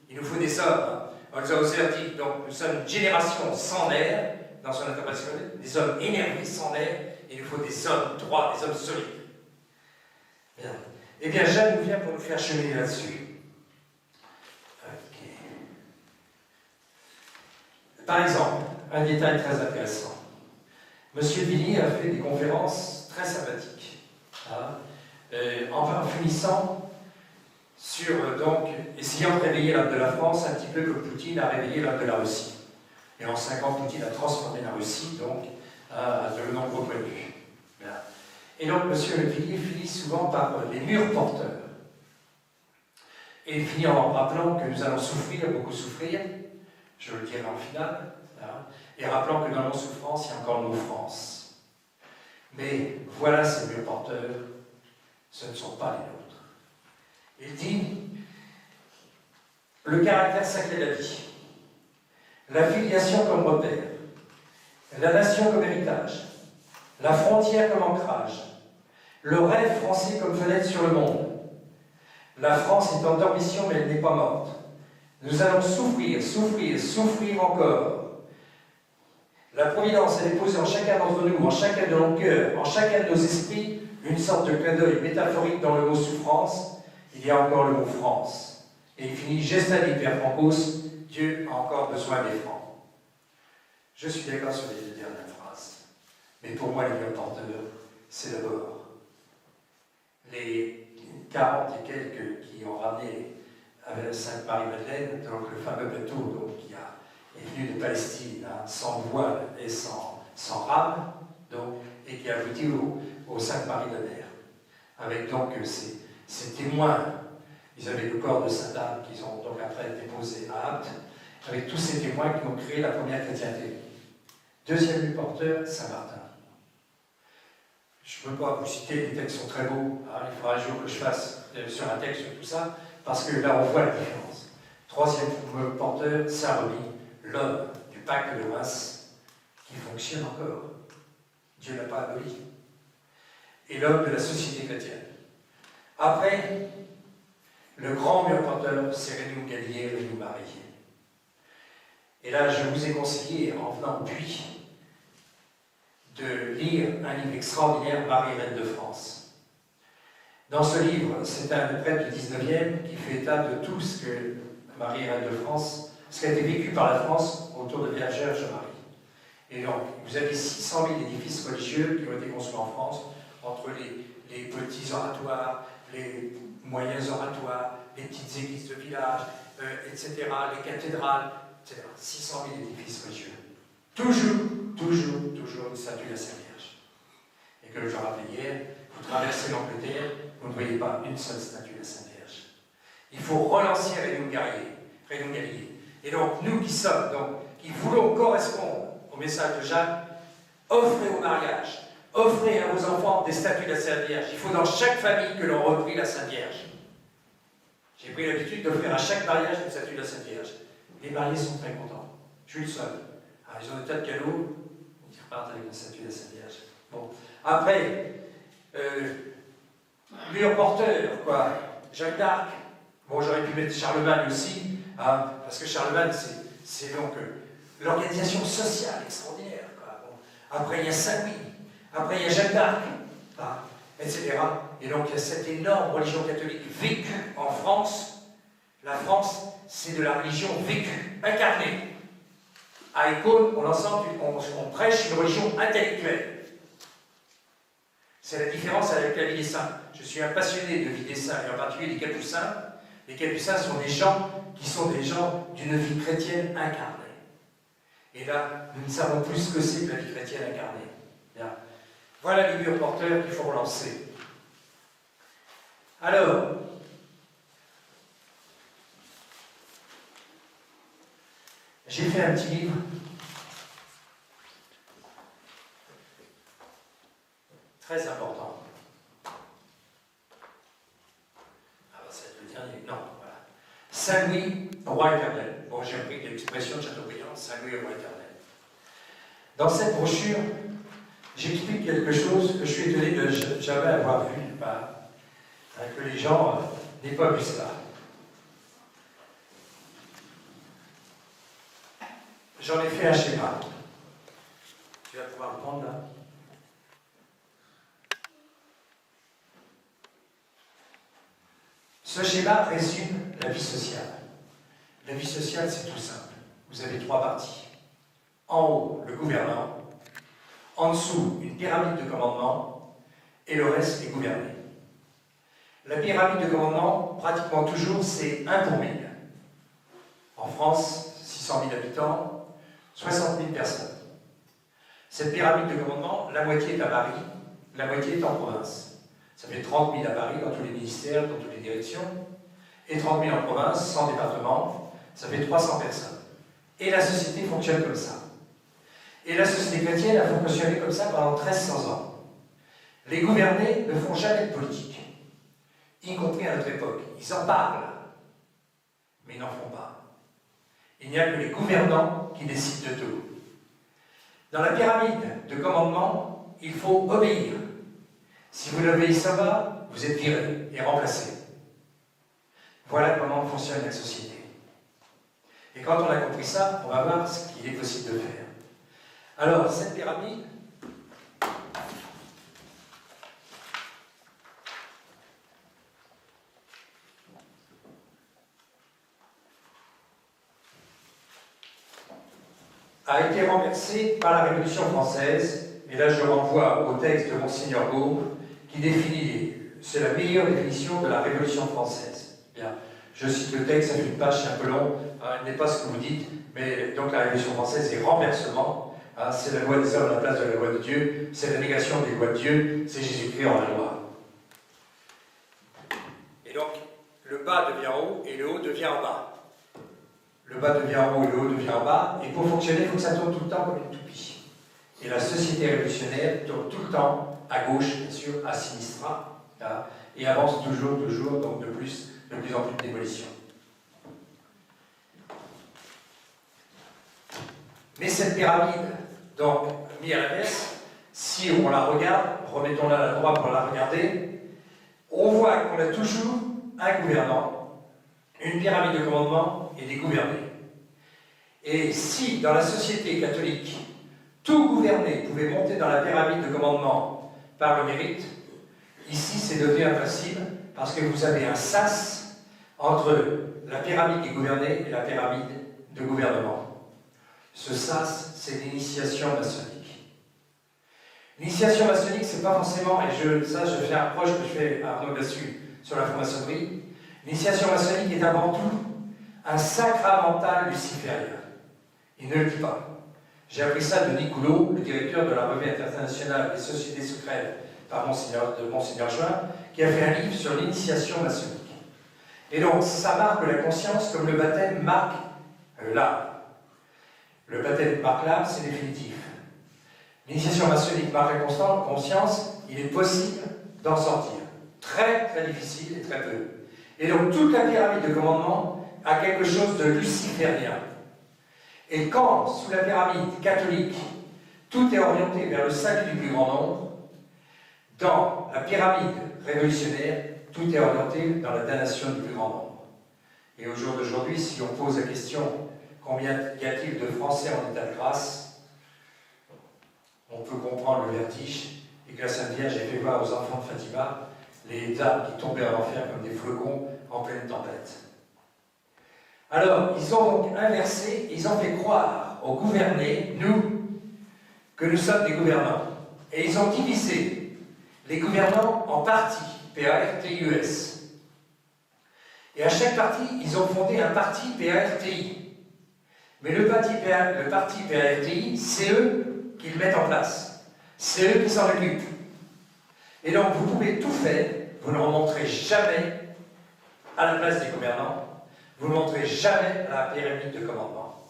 Il nous faut des hommes. Holzer dit, donc nous sommes une génération sans nerfs, dans son interprétation, des hommes énervés, sans nerfs, et il nous faut des hommes droits, des hommes solides. Bien. Eh bien, Jeanne nous vient pour nous faire cheminer là-dessus. Ok. Par exemple, un détail très intéressant. Monsieur Billy a fait des conférences très sympathiques, en finissant sur, donc, essayant de réveiller l'âme de la France, un petit peu comme Poutine a réveillé l'âme de la Russie. Et en 5 ans, Poutine a transformé la Russie, donc, à de nombreux points de vue. Et donc, M. Le Villiers finit souvent par les murs porteurs. Et il finit en rappelant que nous allons souffrir, beaucoup souffrir, je le dirai en finale, et rappelant que dans nos souffrances, il y a encore nos France. Mais voilà ces murs porteurs, ce ne sont pas les nôtres. Il dit le caractère sacré de la vie, la filiation comme repère, la nation comme héritage, la frontière comme ancrage, le rêve français comme fenêtre sur le monde. La France est en dormition, mais elle n'est pas morte. Nous allons souffrir, souffrir, souffrir encore. La Providence a déposé en chacun d'entre nous, en chacun de nos cœurs, en chacun de nos esprits, une sorte de clin d'œil métaphorique dans le mot souffrance. Il y a encore le mot France. Et il finit, gesta per francos, Dieu a encore besoin des francs. Je suis d'accord sur les 2 dernières phrases. Mais pour moi, les murs porteurs, c'est d'abord les 40 et quelques qui ont ramené avec Sainte-Marie-Madeleine, donc le fameux bateau donc, qui est venu de Palestine, sans voile et sans rame, donc, et qui a abouti au Sainte-Marie de mer. Avec donc ces témoins, ils avaient le corps de Sainte-Anne qu'ils ont donc après déposé à Apt, avec tous ces témoins qui ont créé la première chrétienté. Deuxième mur porteur, Saint-Martin. Je ne peux pas vous citer, les textes sont très beaux, il faudra un jour que je fasse sur un texte sur tout ça, parce que là on voit la différence. Troisième mur porteur, Saint-Remy, l'homme du pacte de Reims, qui fonctionne encore. Dieu ne l'a pas aboli. Et l'homme de la société chrétienne. Après, le grand mur porteur, c'est Rénou Gallier, Rénou Marie. Et là, je vous ai conseillé, en venant au puits, de lire un livre extraordinaire, Marie, Reine de France. Dans ce livre, c'est un prêtre du 19e qui fait état de tout ce que Marie, Reine de France, ce qui a été vécu par la France autour de Vierge Marie. Et donc, vous avez 600 000 édifices religieux qui ont été construits en France, entre les petits oratoires, les moyens oratoires, les petites églises de village, etc., les cathédrales, etc. 600 000 édifices religieux. Toujours une statue de la Sainte Vierge. Et comme je le rappelais hier, vous traversez l'Angleterre, vous ne voyez pas une seule statue de la Sainte Vierge. Il faut relancer Rénou Gallier. Et donc, nous qui sommes, qui voulons correspondre au message de Jacques, offrez au mariage, offrez à vos enfants des statues de la Sainte Vierge. Il faut dans chaque famille que l'on reprie la Sainte Vierge. J'ai pris l'habitude d'offrir à chaque mariage une statue de la Sainte Vierge. Les mariés sont très contents. Je suis le seul. Alors, ils ont des tas de cadeaux, ils repartent avec une statue de la Sainte Vierge. Bon. Après, mur porteur, quoi. Jeanne d'Arc. Bon, j'aurais pu mettre Charlemagne aussi, parce que Charlemagne, c'est donc l'organisation sociale extraordinaire. Quoi. Bon. Après, il y a Saint-Louis. Après, il y a Jeanne d'Arc, etc. Et donc, il y a cette énorme religion catholique vécue en France. La France, c'est de la religion vécue, incarnée. À École, on prêche une religion intellectuelle. C'est la différence avec la vie des saints. Je suis un passionné de vie des saints, et en particulier des Capucins. Les Capucins sont des gens qui sont des gens d'une vie chrétienne incarnée. Et là, nous ne savons plus ce que c'est que la vie chrétienne incarnée. Bien. Voilà les murs porteurs qu'il faut relancer. Alors, j'ai fait un petit livre très important. Saint-Louis, roi éternel. Bon, j'ai appris l'expression de Chateaubriand, Saint-Louis, roi éternel. Dans cette brochure, j'explique quelque chose que je suis étonné de jamais avoir vu, que les gens n'aient pas vu cela. J'en ai fait un schéma. Tu vas pouvoir le prendre là. Ce schéma résume la vie sociale. La vie sociale, c'est tout simple. Vous avez trois parties. En haut, le gouvernant. En dessous, une pyramide de commandement. Et le reste est gouverné. La pyramide de commandement, pratiquement toujours, c'est 1 pour 1000. En France, 600 000 habitants, 60 000 personnes. Cette pyramide de commandement, la moitié est à Paris, la moitié est en province. Ça fait 30 000 à Paris, dans tous les ministères, dans toutes les directions, et 30 000 en province, 100 départements, ça fait 300 personnes. Et la société fonctionne comme ça. Et la société chrétienne a fonctionné comme ça pendant 1300 ans. Les gouvernés ne font jamais de politique, y compris à notre époque. Ils en parlent, mais ils n'en font pas. Il n'y a que les gouvernants qui décident de tout. Dans la pyramide de commandement, il faut obéir. Si vous n'obéissez pas, vous êtes viré et remplacé. Voilà comment fonctionne la société. Et quand on a compris ça, on va voir ce qu'il est possible de faire. Alors, cette pyramide, a été renversée par la Révolution française, et là je renvoie au texte de Monseigneur Gaume, qui définit, c'est la meilleure définition de la Révolution française. Bien, je cite le texte, ça fait une page, c'est un peu long, il n'est pas ce que vous dites, mais donc la Révolution française est renversement, c'est la loi des hommes à la place de la loi de Dieu, c'est la négation des lois de Dieu, c'est Jésus-Christ en la loi. Et donc, le bas devient haut et le haut devient en bas. Le bas devient en haut et le haut devient en bas, et pour fonctionner, il faut que ça tourne tout le temps comme une toupie. Et la société révolutionnaire tourne tout le temps à gauche, bien sûr, à sinistra, et avance toujours, donc de plus en plus de démolition. Mais cette pyramide, donc, mise à l'inverse, si on la regarde, remettons-la à la droite pour la regarder, on voit qu'on a toujours un gouvernant, une pyramide de commandement et des gouvernés. Et si, dans la société catholique, tout gouverné pouvait monter dans la pyramide de commandement par le mérite, ici c'est devenu impossible parce que vous avez un sas entre la pyramide des gouvernés et la pyramide de gouvernement. Ce sas, c'est l'initiation maçonnique. L'initiation maçonnique, c'est pas forcément, et ça je fais un reproche que je fais à Arnaud Gassu sur la franc-maçonnerie, l'initiation maçonnique est avant tout un sacramental luciférien. Il ne le dit pas. J'ai appris ça de Nicoulot, le directeur de la Revue internationale des sociétés secrètes par Monseigneur Juin, qui a fait un livre sur l'initiation maçonnique. Et donc, ça marque la conscience comme le baptême marque l'âme. Le baptême marque l'âme, c'est définitif. L'initiation maçonnique marque la conscience, il est possible d'en sortir. Très, très difficile et très peu. Et donc, toute la pyramide de commandement a quelque chose de luciférien. Et quand, sous la pyramide catholique, tout est orienté vers le salut du plus grand nombre, dans la pyramide révolutionnaire, tout est orienté dans la damnation du plus grand nombre. Et au jour d'aujourd'hui, si on pose la question combien y a-t-il de Français en état de grâce, on peut comprendre le vertige, et que la Sainte Vierge ait fait voir aux enfants de Fatima les âmes qui tombaient en enfer comme des flocons en pleine tempête. Alors, ils ont donc inversé, ils ont fait croire aux gouvernés, nous, que nous sommes des gouvernants. Et ils ont divisé les gouvernants en partis, P-A-R-T-I-E-S. Et à chaque parti, ils ont fondé un parti P-A-R-T-I. Mais le parti P-A-R-T-I, c'est eux qui le mettent en place. C'est eux qui s'en occupent. Et donc, vous pouvez tout faire, vous ne remonterez jamais à la place des gouvernants, vous ne montrez jamais à la pyramide de commandement.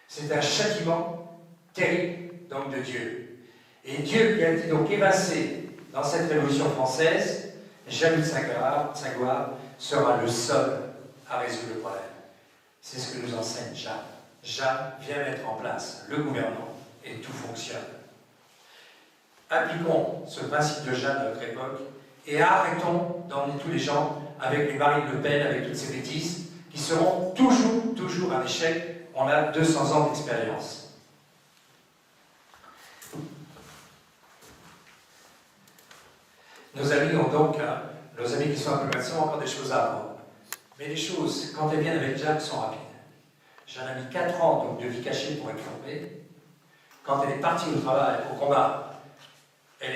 C'est un châtiment terrible, donc, de Dieu. Et Dieu, qui a été donc évincé dans cette Révolution française, jaloux de sa gloire, sera le seul à résoudre le problème. C'est ce que nous enseigne Jeanne. Jeanne vient mettre en place le gouvernement et tout fonctionne. Appliquons ce principe de Jeanne à notre époque et arrêtons d'emmener tous les gens avec les Marine Le Pen, avec toutes ces bêtises, qui seront toujours un échec. On a 200 ans d'expérience. Nos amis ont donc, nos amis qui sont un peu médecins ont encore des choses à apprendre. Mais les choses, quand elles viennent avec Jeanne, sont rapides. Jeanne a mis 4 ans donc, de vie cachée pour être formée. Quand elle est partie au travail, au combat, elle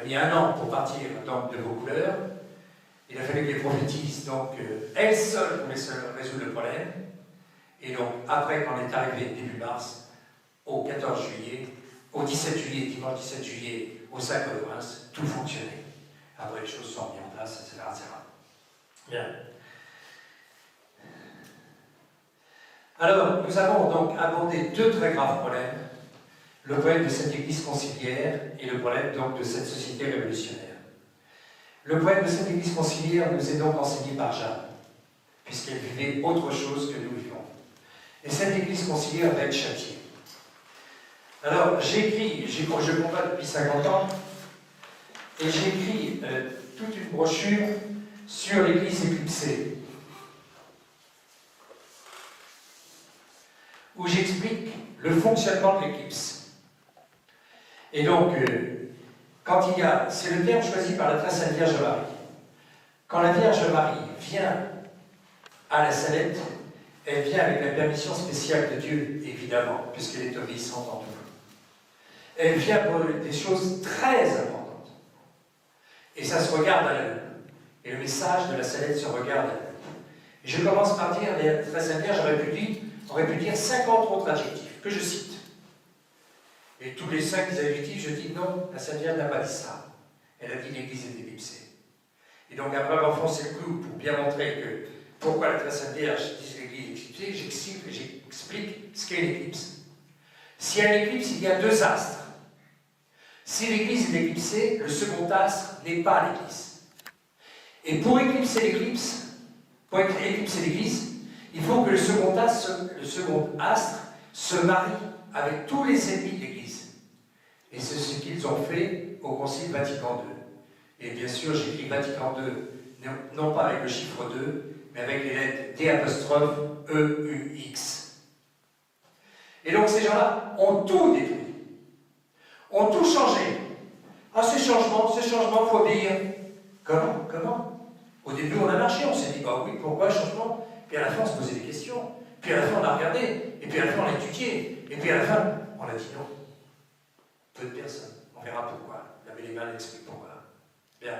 a mis 1 an pour partir donc, de vos couleurs. Il a fallu qu'elle prophétise, donc elle seule pouvait résoudre le problème. Et donc, après, quand elle est arrivée début mars, au 14 juillet, au 17 juillet, dimanche 17 juillet, au Sacre de Reims, tout fonctionnait. Après, les choses sont mises en place, etc. Bien. Alors, nous avons donc abordé 2 très graves problèmes. Le problème de cette Église conciliaire et le problème donc de cette société révolutionnaire. Le problème de cette Église conciliaire nous est donc enseigné par Jeanne, puisqu'elle vivait autre chose que nous vivons. Et cette Église conciliaire va être châtiée. Alors, je combat depuis 50 ans, et j'ai écrit toute une brochure sur l'Église éclipsée, où j'explique le fonctionnement de l'éclipse. Et donc, quand il y a, c'est le terme choisi par la très sainte Vierge Marie. Quand la Vierge Marie vient à la Salette, elle vient avec la permission spéciale de Dieu, évidemment, puisqu'elle est obéissante en tout. Elle vient pour des choses très importantes. Et ça se regarde à la lune. Et le message de la Salette se regarde à la lune. Et je commence par dire, la très sainte Vierge aurait pu dire 50 autres adjectifs, que je cite. Et tous les 5 adjectifs, je dis non, la Sainte Vierge n'a pas dit ça. Elle a dit l'Église est éclipsée. Et donc, après avoir enfoncé le clou pour bien montrer que pourquoi la très Sainte Vierge dit l'Église est éclipsée, j'explique ce qu'est l'éclipse. S'il y a une éclipse, il y a 2 astres. Si l'Église est éclipsée, le second astre n'est pas l'Église. Et pour éclipser l'Église, il faut que le second astre se marie avec tous les ennemis de l'Église. Et c'est ce qu'ils ont fait au Concile Vatican II. Et bien sûr, j'écris Vatican II, non pas avec le chiffre 2, mais avec les lettres D'(E-U-X). Et donc ces gens-là ont tout détruit, ont tout changé. Ah, ces changements, il faut obéir. Comment Au début, on a marché, on s'est dit, bah oui, pourquoi changement? Puis à la fin, on se posait des questions. Puis à la fin, on a regardé. Et puis à la fin, on a étudié. Et puis à la fin, on a dit non. Peu de personnes. On verra pourquoi. L'abbé Léman explique pourquoi. Bien.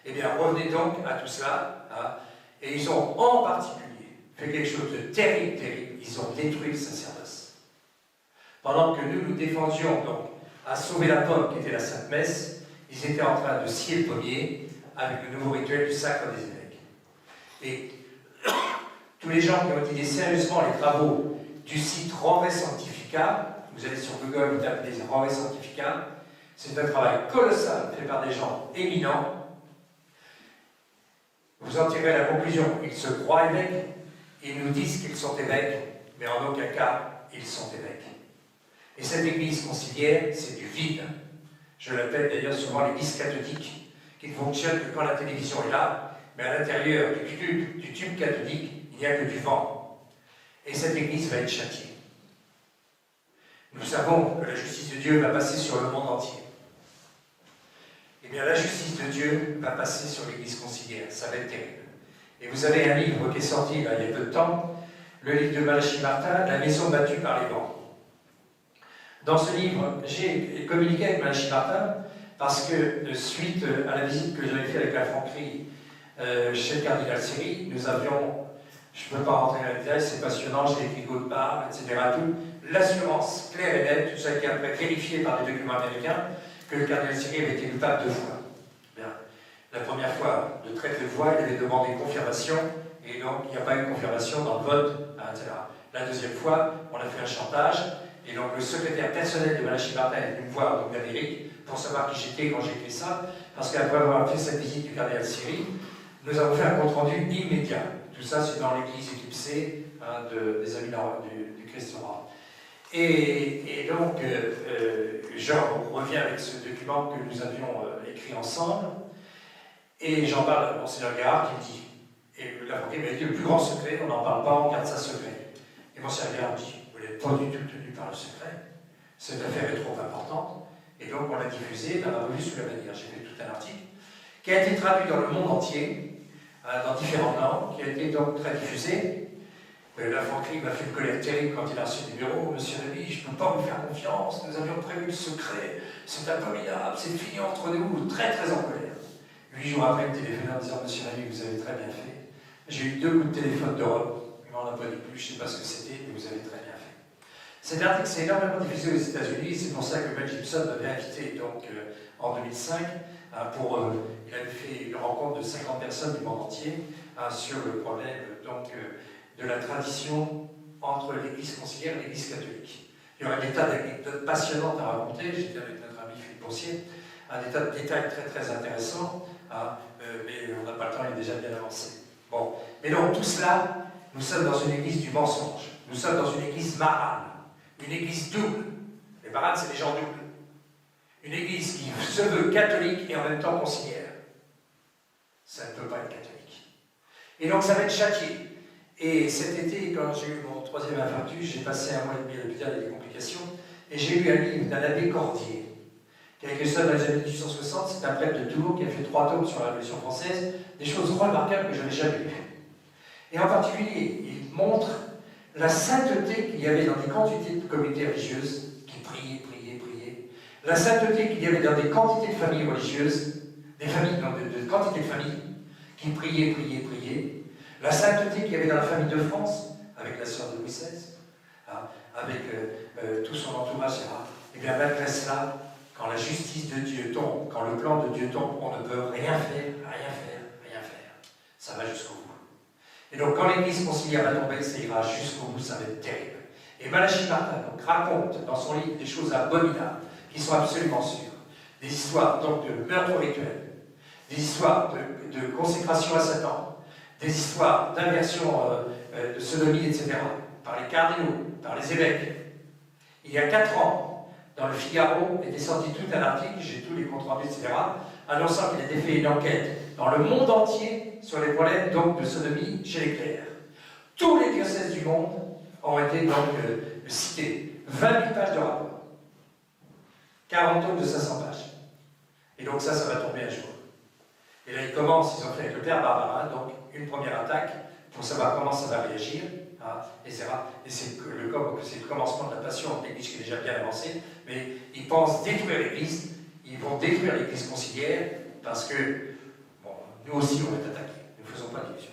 Eh bien, revenez donc à tout cela. Hein. Et ils ont en particulier fait quelque chose de terrible. Ils ont détruit le sacerdoce. Pendant que nous défendions donc à sauver la pomme qui était la Sainte Messe, ils étaient en train de scier le pommier avec le nouveau rituel du sacre des évêques. Et tous les gens qui ont étudié sérieusement les travaux du site Rore Sanctifica, vous allez sur Google, vous tapez les Rore Sanctifica, c'est un travail colossal fait par des gens éminents. Vous en tirez la conclusion, ils se croient évêques, ils nous disent qu'ils sont évêques, mais en aucun cas, ils sont évêques. Et cette église conciliaire, c'est du vide. Je l'appelle d'ailleurs souvent l'église cathodique, qui ne fonctionne que quand la télévision est là, mais à l'intérieur du tube cathodique, il n'y a que du vent. Et cette église va être châtiée. Nous savons que la justice de Dieu va passer sur le monde entier. Eh bien, la justice de Dieu va passer sur l'église conciliaire. Ça va être terrible. Et vous avez un livre qui est sorti là, il y a peu de temps, le livre de Malachie Martin, La maison battue par les vents. Dans ce livre, j'ai communiqué avec Malachie Martin parce que, suite à la visite que j'avais faite avec la Franquerie chez le cardinal Seri, nous avions, je ne peux pas rentrer dans les détails, c'est passionnant, j'ai écrit de part, etc. L'assurance claire et nette, tout ça qui est après vérifié par des documents américains, que le cardinal Seri avait été élu pape 2 fois. Bien. La première fois, de très peu de voix, il avait demandé confirmation, et donc il n'y a pas eu de confirmation dans le vote, etc. La deuxième fois, on a fait un chantage, et donc le secrétaire personnel de Malachie Martin est venu me voir d'Amérique pour savoir qui j'étais quand j'ai fait ça, parce qu'après avoir fait cette visite du cardinal Seri, Nous avons fait un compte-rendu immédiat. Tout ça, c'est dans l'église éclipsée des Amis du Christ roi. Et donc, je reviens avec ce document que nous avions écrit ensemble, et j'en parle à Monseigneur Gérard qui me dit, et l'avocat m'a dit, le plus grand secret, on n'en parle pas, on garde ça secret. Et Monseigneur Gérard me dit, vous n'êtes pas du tout tenu par le secret, cette affaire est trop importante, et donc on l'a diffusée dans la revue Sous la bannière. J'ai fait tout un article qui a été traduit dans le monde entier, dans différentes langues, qui a été donc très diffusé. La Franquerie m'a fait une colère terrible quand il a reçu du bureau. Monsieur Rémy, je ne peux pas vous faire confiance, nous avions prévu le secret, c'est abominable, c'est fini entre nous, très très en colère. 8 jours après, il me téléphone en disant, Monsieur Rémy, vous avez très bien fait. J'ai eu 2 coups de téléphone d'Europe, il m'en a pas dit plus, je ne sais pas ce que c'était, mais vous avez très bien fait. Cet article s'est énormément diffusé aux États-Unis, c'est pour ça que Mel Gibson m'avait invité donc, en 2005 il avait fait une rencontre de 50 personnes du monde entier sur le problème donc, de la tradition entre l'Église conciliaire et l'Église catholique. Il y aura des tas d'anecdotes passionnantes à raconter, j'étais avec notre ami Philippe Boursier, des tas de détails très très intéressants, mais on n'a pas le temps, il est déjà bien avancé. Bon, mais donc tout cela, nous sommes dans une église du mensonge, nous sommes dans une église marane, une église double. Les maranes, c'est des gens doubles. Une église qui se veut catholique et en même temps conciliaire. Ça ne peut pas être catholique. Et donc ça va être châtié. Et cet été, quand j'ai eu mon 3e infarctus, j'ai passé 1 mois et demi à l'hôpital avec des complications, et j'ai lu un livre d'un abbé Cordier, qui a écrit ça dans les années 1860, c'est un prêtre de Tours qui a fait 3 tomes sur la Révolution française, des choses remarquables que je n'avais jamais lues. Et en particulier, il montre la sainteté qu'il y avait dans des quantités de communautés religieuses qui priaient, la sainteté qu'il y avait dans des quantités de familles religieuses, des familles, non, de quantités de familles qui priaient, la sainteté qu'il y avait dans la famille de France, avec la sœur de Louis XVI, avec tout son entourage, etc. Et bien malgré cela, quand la justice de Dieu tombe, quand le plan de Dieu tombe, on ne peut rien faire. Ça va jusqu'au bout. Et donc quand l'Église conciliaire va tomber, ça ira jusqu'au bout, ça va être terrible. Et Malachi Martin donc, raconte dans son livre des choses abominables, qui sont absolument sûres. Des histoires donc de meurtre rituel, des histoires de consécration à Satan, des histoires d'inversion de sodomie, etc., par les cardinaux, par les évêques. Il y a 4 ans, dans le Figaro, était sorti tout un article, j'ai tous les comptes rendus, etc., annonçant qu'il était fait une enquête dans le monde entier sur les problèmes donc, de sodomie chez les clercs. Tous les diocèses du monde ont été donc cités. 20 000 pages de rapport. 40 tomes de 500 pages. Et donc ça va tomber un jour. Et là, ils ont fait avec le père Barbarin, donc une première attaque pour savoir comment ça va réagir, etc. Et c'est le commencement de la passion de l'Église qui est déjà bien avancée, mais ils pensent détruire l'Église, ils vont détruire l'Église conciliaire, parce que, bon, nous aussi on est attaqués, ne faisons pas d'illusions.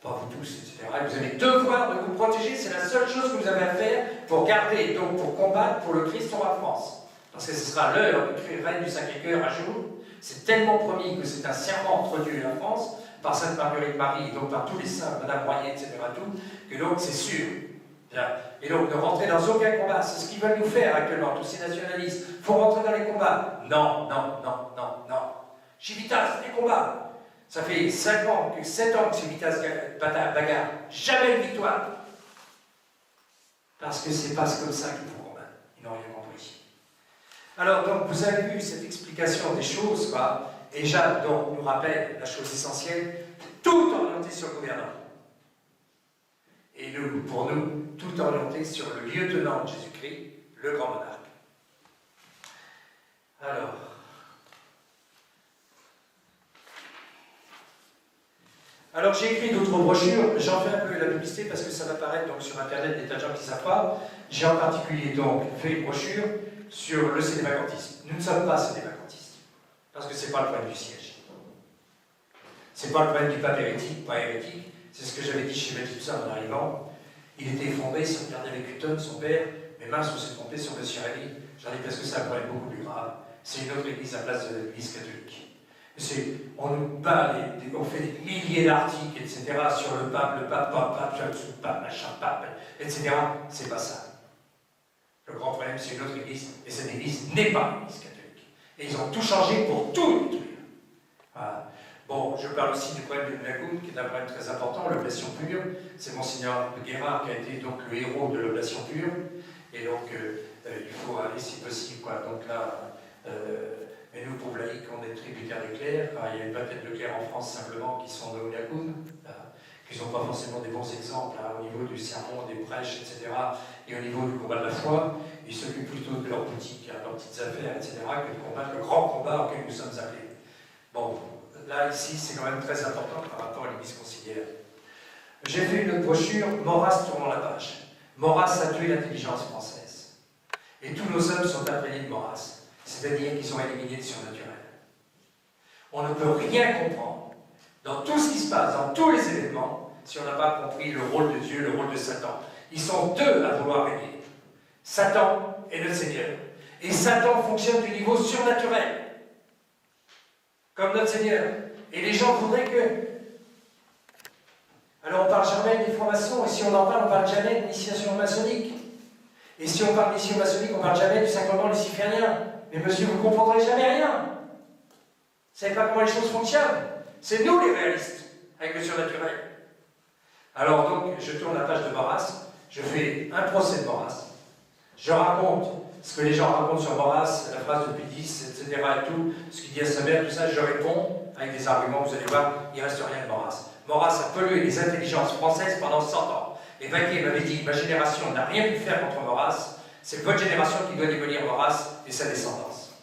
Pas vous tous, etc. Et vous avez devoir de vous protéger, c'est la seule chose que vous avez à faire pour garder, donc pour combattre pour le Christ roi de France. Parce que ce sera l'heure du règne du Sacré-Cœur un jour. C'est tellement promis que c'est un serment entre Dieu et la France, par Sainte Marguerite Marie, et donc par tous les saints, Madame Royer, etc., que donc c'est sûr. Bien. Et donc ne rentrer dans aucun combat, c'est ce qu'ils veulent nous faire actuellement, tous ces nationalistes. Il faut rentrer dans les combats. Non. Civitas, les combats. Ça fait 7 ans que Civitas bagarre. Jamais une victoire. Parce que c'est pas comme ça qu'il faut combattre. Ils n'ont rien compris. Alors, donc, vous avez vu cette explication des choses, et Jeanne donc, nous rappelle la chose essentielle, tout orienté sur le gouvernement. Et nous, pour nous, tout orienté sur le lieutenant de Jésus-Christ, le grand monarque. Alors j'ai écrit d'autres brochures, j'en fais un peu la publicité parce que ça va paraître donc, sur Internet, des tas de gens qui ne savent pas. J'ai en particulier donc fait une brochure sur le cédévacantisme. Nous ne sommes pas cédévacantistes, parce que ce n'est pas le problème du siège. Ce n'est pas le problème du pape hérétique, pas hérétique, c'est ce que j'avais dit chez Mel Gibson en arrivant. Il était effondré, si on regardait avec Hutton, son père, mais mince, on s'est trompé sur M. Rémy. J'en ai parce que c'est un problème beaucoup plus grave. C'est une autre église à la place de l'église catholique. On nous bat, on fait des milliers d'articles, etc., sur le pape, machin, pape, etc. C'est pas ça. Le grand problème, c'est une autre église, et cette église n'est pas l'église catholique. Et ils ont tout changé pour tout détruire. Voilà. Bon, je parle aussi du problème de Lagoune, qui est un problème très important, l'oblation pure. C'est Monseigneur Guérard qui a été donc le héros de l'oblation pure. Et donc, il faut aller si possible, quoi. Donc là, mais nous, pour laïcs, on est tributaires des clercs. Alors, il y a une vingtaine de clercs en France simplement qui sont de Lagoune, qui ne sont pas forcément des bons exemples au niveau du sermon, des prêches, etc. Et au niveau du combat de la foi. Ils s'occupent plutôt de leur boutique, leurs petites affaires, etc., que de combattre le grand combat auquel nous sommes appelés. Bon, là, ici, c'est quand même très important par rapport à l'Église conciliaire. J'ai fait une brochure « Maurras tournant la page ». Maurras a tué l'intelligence française. Et tous nos hommes sont imprégnés de Maurras, c'est-à-dire qu'ils sont éliminés de surnaturel. On ne peut rien comprendre dans tout ce qui se passe, dans tous les événements, si on n'a pas compris le rôle de Dieu, le rôle de Satan. Ils sont deux à vouloir régner. Satan est notre Seigneur. Et Satan fonctionne du niveau surnaturel, comme notre Seigneur. Et les gens voudraient que... Alors on ne parle jamais des francs-maçons, et si on en parle, on ne parle jamais d'initiation maçonnique. Et si on parle d'initiation maçonnique, on ne parle jamais du sacrement luciférien. Mais monsieur, vous ne comprendrez jamais rien. Vous ne savez pas comment les choses fonctionnent. C'est nous les réalistes, avec le surnaturel. Alors donc, je tourne la page de Maurras, je fais un procès de Maurras. Je raconte ce que les gens racontent sur Maurras, la phrase de Pie X, etc. et tout, ce qu'il dit à sa mère, tout ça, je réponds avec des arguments, vous allez voir, il ne reste rien de Maurras. Maurras a pollué les intelligences françaises pendant 100 ans. Et Vaquier m'avait dit, ma génération n'a rien pu faire contre Maurras, c'est votre génération qui doit démolir Maurras et sa descendance.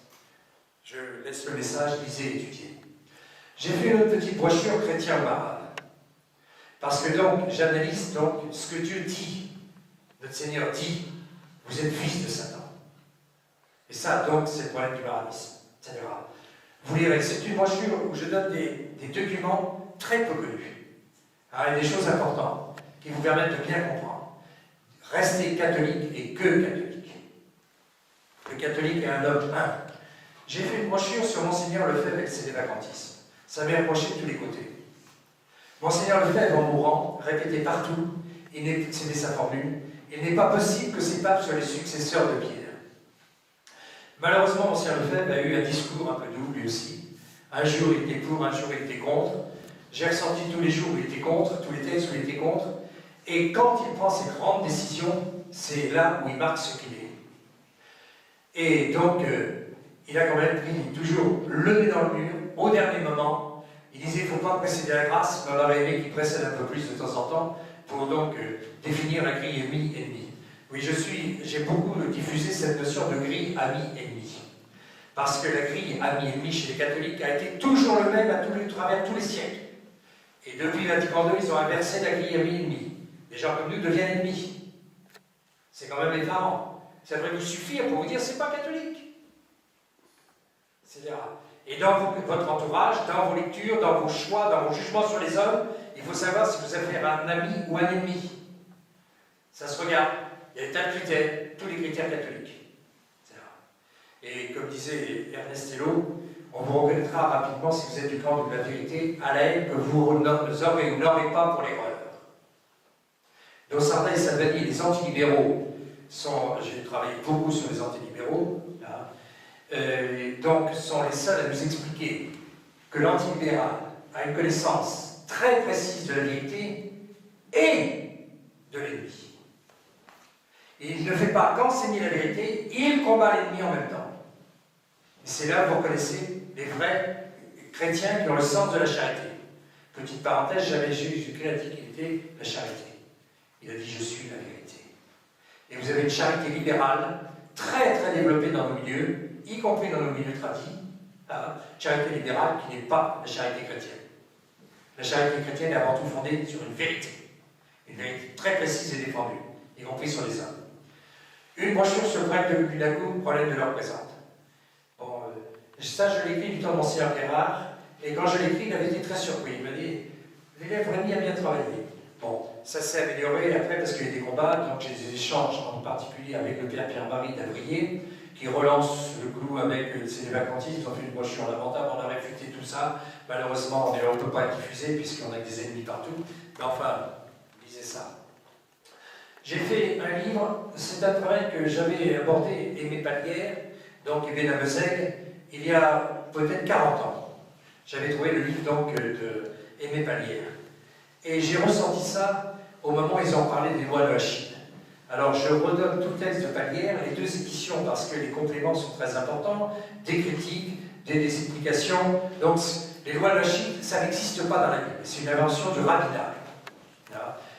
Je laisse le message, lisez et étudiez. J'ai fait une petite brochure chrétien ou arabe. Parce que donc, j'analyse donc ce que Dieu dit, notre Seigneur dit, vous êtes fils de Satan. Et ça, donc, c'est le problème du maramisme, etc. Vous lirez, c'est une brochure où je donne des documents très peu connus. Alors, il y a des choses importantes qui vous permettent de bien comprendre. Restez catholique et que catholique. Le catholique est un homme humble. J'ai fait une brochure sur Monseigneur Lefebvre et le célébacantisme. Ça m'est approché de tous les côtés. Monseigneur Lefebvre, en mourant, répétait partout, c'était sa formule, il n'est pas possible que ces papes soient les successeurs de Pierre. Malheureusement, Monseigneur Lefebvre a eu un discours un peu doux, lui aussi. Un jour, il était pour, un jour, il était contre. J'ai ressenti tous les jours où il était contre, tous les textes où il était contre. Et quand il prend ses grandes décisions, c'est là où il marque ce qu'il est. Et donc, il a quand même pris toujours le nez dans le mur, au dernier moment. Il disait, il ne faut pas précéder la grâce, mais on aurait aimé qu'il précède un peu plus de temps en temps, pour donc définir la grille ami-ennemi. Oui, j'ai beaucoup diffusé cette notion de grille ami-ennemi. Parce que la grille ami-ennemi chez les catholiques a été toujours le même à travers tous les siècles. Et depuis Vatican II, ils ont inversé la grille ami-ennemi. Les gens comme nous deviennent ennemis. C'est quand même effarant. Ça devrait vous suffire pour vous dire, c'est pas catholique. Etc. Et dans votre entourage, dans vos lectures, dans vos choix, dans vos jugements sur les hommes, il faut savoir si vous avez affaire à un ami ou un ennemi. Ça se regarde. Il y a des tas de critères, tous les critères catholiques. Etc. Et comme disait Ernest Hello, on vous reconnaîtra rapidement si vous êtes du camp de la vérité, à la haine que vous aurez ou n'aurez pas pour l'erreur. Dans Sarda et Salvani, les antilibéraux j'ai travaillé beaucoup sur les antilibéraux, donc sont les seuls à nous expliquer que l'antilibéral a une connaissance très précise de la vérité et de l'ennemi. Il ne fait pas qu'enseigner la vérité, il combat l'ennemi en même temps. Et c'est là que vous reconnaissez les vrais chrétiens qui ont le sens de la charité. Petite parenthèse, j'avais Jésus-Christ a dit qu'il était la charité. Il a dit « je suis la vérité ». Et vous avez une charité libérale très très développée dans nos milieux, y compris dans nos milieux tradis, charité libérale qui n'est pas la charité chrétienne. La charité chrétienne est avant tout fondée sur une vérité très précise et défendue, y compris sur les hommes. Une brochure sur le problème de Lagoune, problème de l'heure présente. Bon, ça je l'ai écrit du temps de Monseigneur Guérard, et quand je l'ai écrit, il avait été très surpris. Il m'a dit « l'élève Rémi a bien travaillé ». Bon, ça s'est amélioré après parce qu'il y a eu des combats, donc j'ai des échanges en particulier avec le père Pierre-Marie d'Avrier, qui relance le clou avec ses vacantistes. Ils ont fait une brochure lamentable, on a réfuté tout ça. Malheureusement, on ne peut pas être diffusé puisqu'on a des ennemis partout. Mais enfin, lisez ça. J'ai fait un livre, c'est un travail que j'avais abordé, Aimé Pallière, donc Aimé Lamezègue, il y a peut-être 40 ans. J'avais trouvé le livre donc d'Aimé Vallière. Et j'ai ressenti ça au moment où ils ont parlé des lois de la Chine. Alors je redonne tout le texte de Vallière, les 2 éditions, parce que les compléments sont très importants, des critiques, des explications. Donc les lois de la Chine, ça n'existe pas dans la Bible, c'est une invention du rabbinat.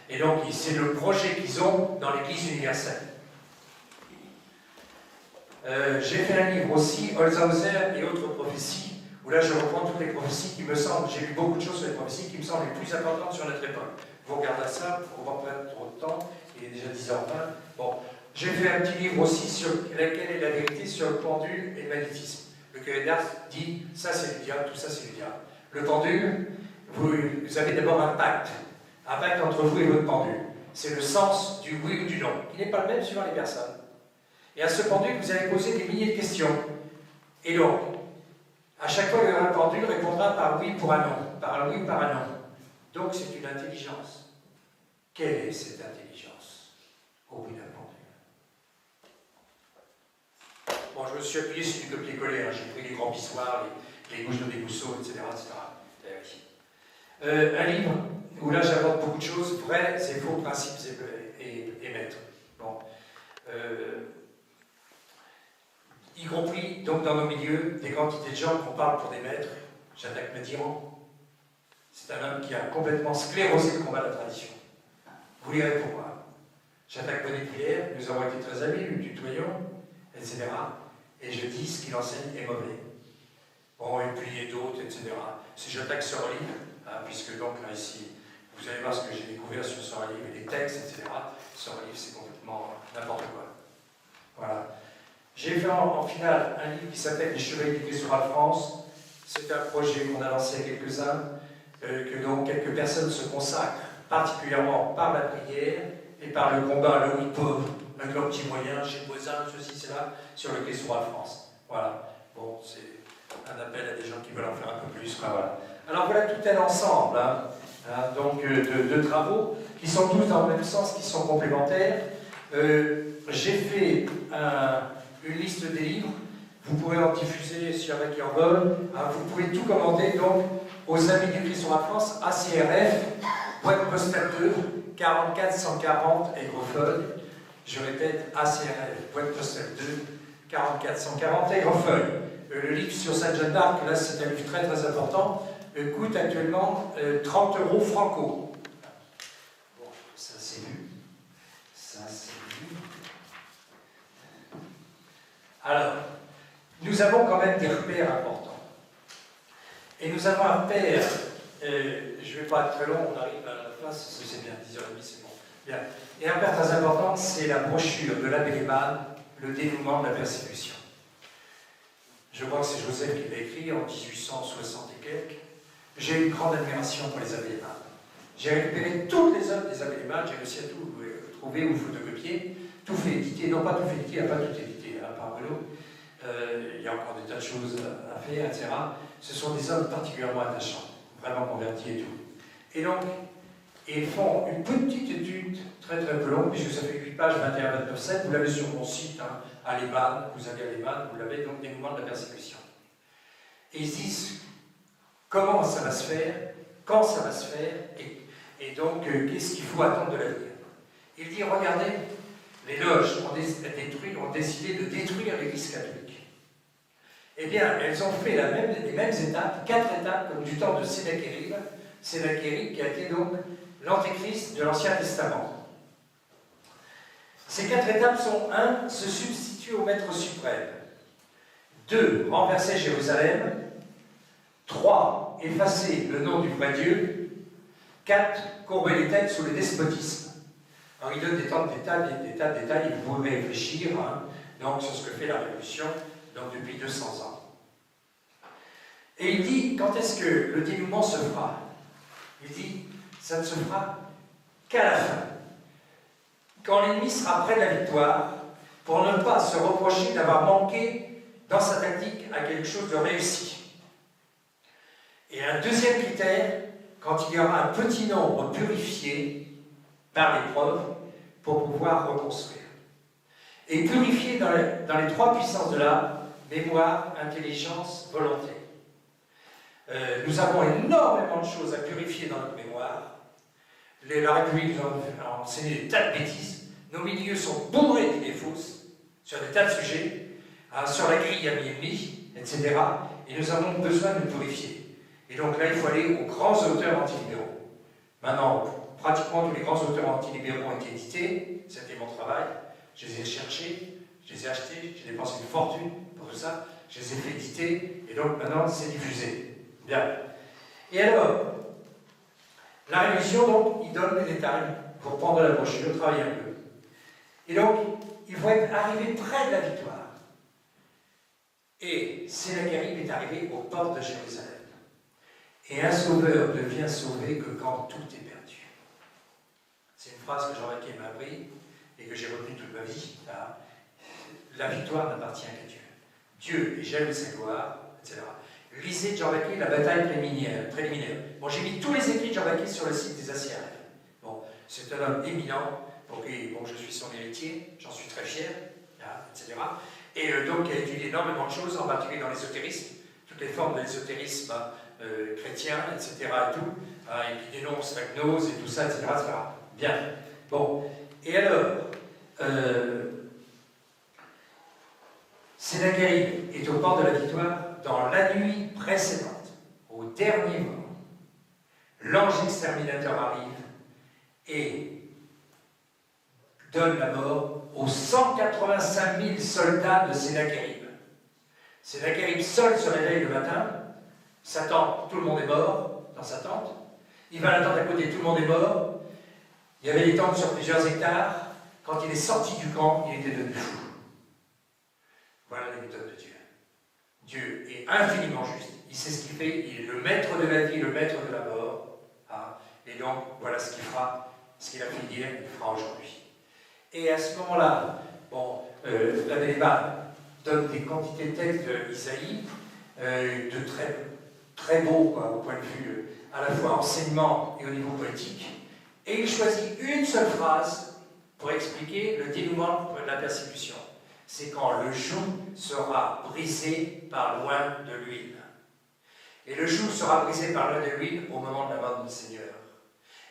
Et donc c'est le projet qu'ils ont dans l'Église universelle. J'ai fait un livre aussi, Holzhauser et autres prophéties, où là je reprends toutes les prophéties qui me semblent, j'ai lu beaucoup de choses sur les prophéties qui me semblent les plus importantes sur notre époque. Vous regardez ça, pour ne pas perdre trop de temps, il est déjà 10h20. Bon, j'ai fait un petit livre aussi sur laquelle est la vérité sur le pendule et le magnétisme. Le cahier d'art dit, ça c'est du diable, tout ça c'est du diable. Le pendule, vous avez d'abord un pacte entre vous et votre pendule. C'est le sens du oui ou du non, qui n'est pas le même suivant les personnes. Et à ce pendule, vous allez poser des milliers de questions. Et donc, à chaque fois, le pendule répondra par oui pour un non, par un oui ou par un non. Donc, c'est une intelligence. Quelle est cette intelligence au bout d'un pendule? Bon, je me suis appuyé sur du copier-coller, hein. J'ai pris les grands pissoirs, les gouges de dégousseaux, etc. Un livre où là j'aborde beaucoup de choses, vrais et faux principes et maîtres. Bon. Y compris donc dans nos milieux, des quantités de gens qu'on parle pour des maîtres. J'attaque Madiran. C'est un homme qui a complètement sclérosé le combat de la tradition. Vous lirez pourquoi. J'attaque Bonnet-Pierre, nous avons été très amis, nous tutoyons, etc. Et je dis ce qu'il enseigne est mauvais. Bon, et puis il y a d'autres, etc. Si j'attaque Sorel, hein, puisque donc là ici, vous allez voir ce que j'ai découvert sur Sorel, les textes, etc. Sorel, c'est complètement n'importe quoi. Voilà. J'ai fait en finale un livre qui s'appelle Les Chevaliers du Christ sur la France. C'est un projet qu'on a lancé à quelques-uns, que donc quelques personnes se consacrent, particulièrement par la prière et par le combat, là où ils peuvent, avec leurs petits moyens, chez voisins, ceci, cela, sur le Christ sur la France. Voilà. Bon, c'est un appel à des gens qui veulent en faire un peu plus. Quoi, voilà. Alors voilà tout un ensemble donc, de travaux qui sont tous dans le même sens, qui sont complémentaires. J'ai fait une liste des livres. Vous pouvez en diffuser s'il y en a qui en veulent. Vous pouvez tout commander donc aux Amis du Christ sur la France, ACRF, boîte postale 2, 44 140 Aigrefeuille. Je répète, ACRF, boîte postale 2, 44 140 Aigrefeuille. Le livre sur Sainte-Jeanne d'Arc, là c'est un livre très très important, coûte actuellement 30 € franco. Bon, ça c'est lu. Ça c'est lu. Alors, nous avons quand même des repères importants. Et nous avons un repère, je ne vais pas être très long, on arrive à la fin, c'est bien, 10h30 c'est bon. Bien. Et un repère très important, c'est la brochure de l'abbé Lehmann, Le dénouement de la persécution. Je crois que c'est Joseph qui l'a écrit en 1860 et quelques. J'ai une grande admiration pour les abbés Lehmann. J'ai récupéré toutes les œuvres des abbés Lehmann, j'ai réussi à tout trouver ou photocopier, tout fait éditer, non pas tout fait éditer, il n'y a pas tout édité, par Bruno. Il y a encore des tas de choses à faire, etc. Ce sont des hommes particulièrement attachants, vraiment convertis et tout. Et donc, ils font une petite étude très très peu longue, puisque ça fait 8 pages, 21, 29, 7, vous l'avez sur mon site, hein, à Lehmann, vous avez à Lehmann, vous l'avez donc dénouement de la persécution. Et ils disent comment ça va se faire, quand ça va se faire, et donc qu'est-ce qu'il faut attendre de l'avenir. Il dit, regardez, les loges ont décidé de détruire l'Église catholique. Eh bien, elles ont fait les mêmes étapes, 4 étapes, comme du temps de Sénachérib. Sénachérib qui a été donc l'antéchrist de l'Ancien Testament. Ces 4 étapes sont 1. Se substituer au Maître suprême. 2. Renverser Jérusalem. 3. Effacer le nom du vrai Dieu. 4. Courber les têtes sous le despotisme. Alors il donne des tas de détails, vous pouvez réfléchir donc, sur ce que fait la Révolution donc, depuis 200 ans. Et il dit, quand est-ce que le dénouement se fera? Il dit, ça ne se fera qu'à la fin. Quand l'ennemi sera près de la victoire, pour ne pas se reprocher d'avoir manqué dans sa tactique à quelque chose de réussi. Et un deuxième critère, quand il y aura un petit nombre purifié par l'épreuve pour pouvoir reconstruire. Et purifié dans les 3 puissances de l'âme, mémoire, intelligence, volonté. Nous avons énormément de choses à purifier dans notre mémoire. La République nous a enseigné des tas de bêtises. Nos milieux sont bourrés d'idées fausses sur des tas de sujets, sur la grille à mi-et-demi, etc. Et nous avons besoin de nous purifier. Et donc là, il faut aller aux grands auteurs antilibéraux. Maintenant, pratiquement tous les grands auteurs antilibéraux ont été édités. C'était mon travail. Je les ai cherchés, je les ai achetés, j'ai dépensé une fortune pour tout ça. Je les ai fait éditer, et donc maintenant, c'est diffusé. Bien. Et alors, la révision, donc, il donne les détails pour prendre la brochure, travailler un peu. Et donc, il faut être arrivé près de la victoire. Et Sennacherib est arrivé aux portes de Jérusalem. Et un sauveur devient sauvé que quand tout est perdu. C'est une phrase que Jean Vaquier m'a appris et que j'ai retenue toute ma vie. La victoire n'appartient qu'à Dieu. Dieu est jaloux de sa gloire, etc. Lisez Jean Vaquier, la bataille préliminaire. Bon, j'ai mis tous les écrits de Jean Vaquier sur le site des Assyriens. Bon, c'est un homme éminent, pour qui, bon, je suis son héritier, j'en suis très fier, etc. Et donc, il a étudié énormément de choses, en particulier dans l'ésotérisme, toutes les formes de l'ésotérisme chrétien, etc. et tout, et qui dénonce la gnose et tout ça, etc. Bien. Bon. Et alors, Sennacherib est aux portes de la victoire dans la nuit précédente, au dernier moment. L'ange exterminateur arrive et donne la mort aux 185 000 soldats de Sennacherib. Sennacherib seul se réveille le matin, sa tente, tout le monde est mort dans sa tente. Il va à la tente à côté, tout le monde est mort. Il y avait des tentes sur plusieurs hectares. Quand il est sorti du camp, il était devenu fou. Voilà la méthode de Dieu. Dieu est infiniment juste. Il sait ce qu'il fait. Il est le maître de la vie, le maître de la mort. Et donc, voilà ce qu'il fera, ce qu'il a fait hier, il fera aujourd'hui. Et à ce moment-là, bon, la débat donne des quantités de textes d'Isaïe, de très beaux, quoi, au point de vue à la fois enseignement et au niveau politique. Et il choisit une seule phrase pour expliquer le dénouement de la persécution. C'est quand le joug sera brisé par loin de l'huile. Et le joug sera brisé par loin de l'huile au moment de la mort du Seigneur.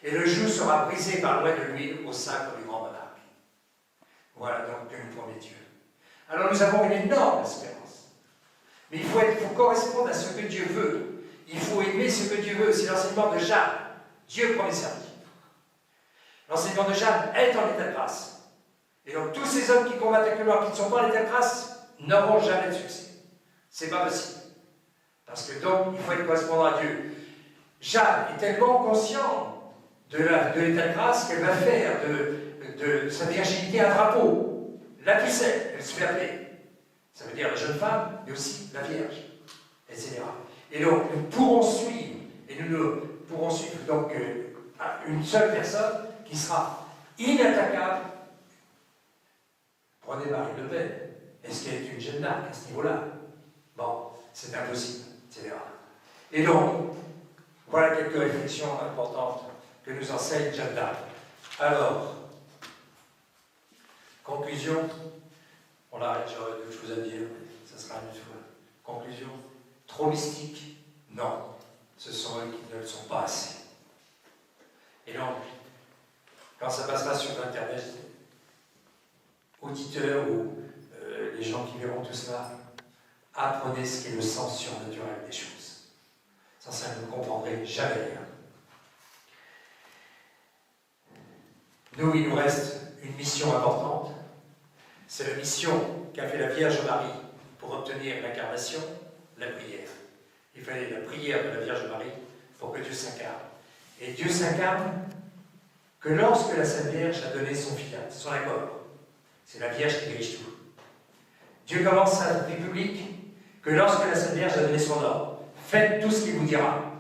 Et le joug sera brisé par loin de l'huile au sacre du grand monarque. Voilà donc que nous promet Dieu. Alors nous avons une énorme espérance. Mais il faut correspondre à ce que Dieu veut. Il faut aimer ce que Dieu veut. C'est l'enseignement de Jeanne. Dieu premier servi. L'enseignement de Jeanne est en état de grâce. Et donc tous ces hommes qui combattent actuellement, qui ne sont pas en état de grâce, n'auront jamais de succès. C'est pas possible. Parce que donc, il faut être correspondant à Dieu. Jeanne est tellement consciente de l'état de grâce qu'elle va faire de sa virginité un drapeau. La pucelle, elle se fait appeler. Ça veut dire la jeune femme, mais aussi la Vierge, etc. Et donc, nous pourrons suivre, et nous pourrons suivre donc une seule personne qui sera inattaquable. Prenez Marie Le Pen. Est-ce qu'elle est une Jeanne d'Arc à ce niveau-là? Bon, c'est impossible, etc. Et donc, voilà quelques réflexions importantes que nous enseigne Jeanne d'Arc. Alors, conclusion, on arrête, j'aurais d'autres choses à dire, mais ça sera une fois. Conclusion, trop mystique? Non, ce sont eux qui ne le sont pas assez. Et donc, quand ça passera sur Internet, auditeurs ou les gens qui verront tout cela, apprenez ce qu'est le sens surnaturel des choses. Sans ça, vous ne comprendrez jamais rien. Nous, il nous reste une mission importante. C'est la mission qu'a fait la Vierge Marie pour obtenir l'incarnation, la prière. Il fallait la prière de la Vierge Marie pour que Dieu s'incarne. Et Dieu s'incarne que lorsque la Sainte Vierge a donné son fiat, son accord. C'est la Vierge qui dirige tout. Dieu commence sa vie publique que lorsque la Sainte Vierge a donné son ordre. Faites tout ce qu'il vous dira.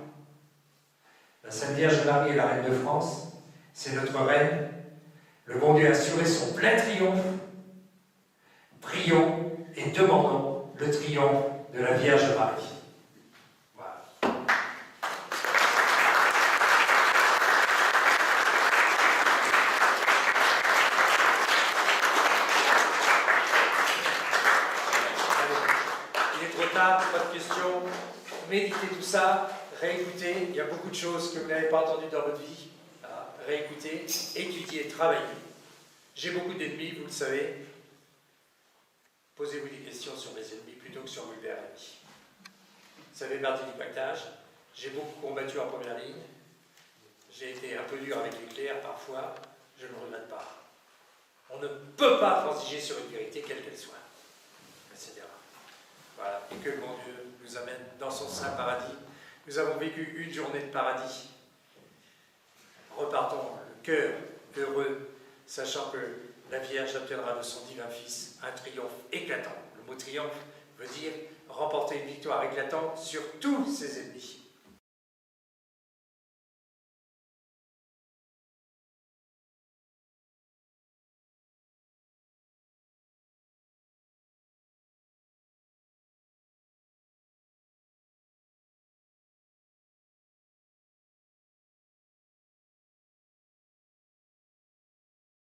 La Sainte Vierge Marie est la reine de France, c'est notre reine. Le bon Dieu a assuré son plein triomphe. Prions et demandons le triomphe de la Vierge Marie. Voilà. Il est trop tard, pas de questions. Méditez tout ça. réécoutez, il y a beaucoup de choses que vous n'avez pas entendues dans votre vie. Voilà. Réécoutez, étudiez, travaillez. J'ai beaucoup d'ennemis, vous le savez. Posez-vous des questions sur mes ennemis plutôt que sur mes meilleurs amis. Ça fait partie du pactage. J'ai beaucoup combattu en première ligne. J'ai été un peu dur avec les clercs parfois. Je ne le regrette pas. On ne peut pas transiger sur une vérité, quelle qu'elle soit. Etc. Voilà. Et que le bon Dieu nous amène dans son saint paradis. Nous avons vécu une journée de paradis. Repartons le cœur heureux, sachant que la Vierge obtiendra de son divin Fils un triomphe éclatant. Le mot triomphe veut dire remporter une victoire éclatante sur tous ses ennemis.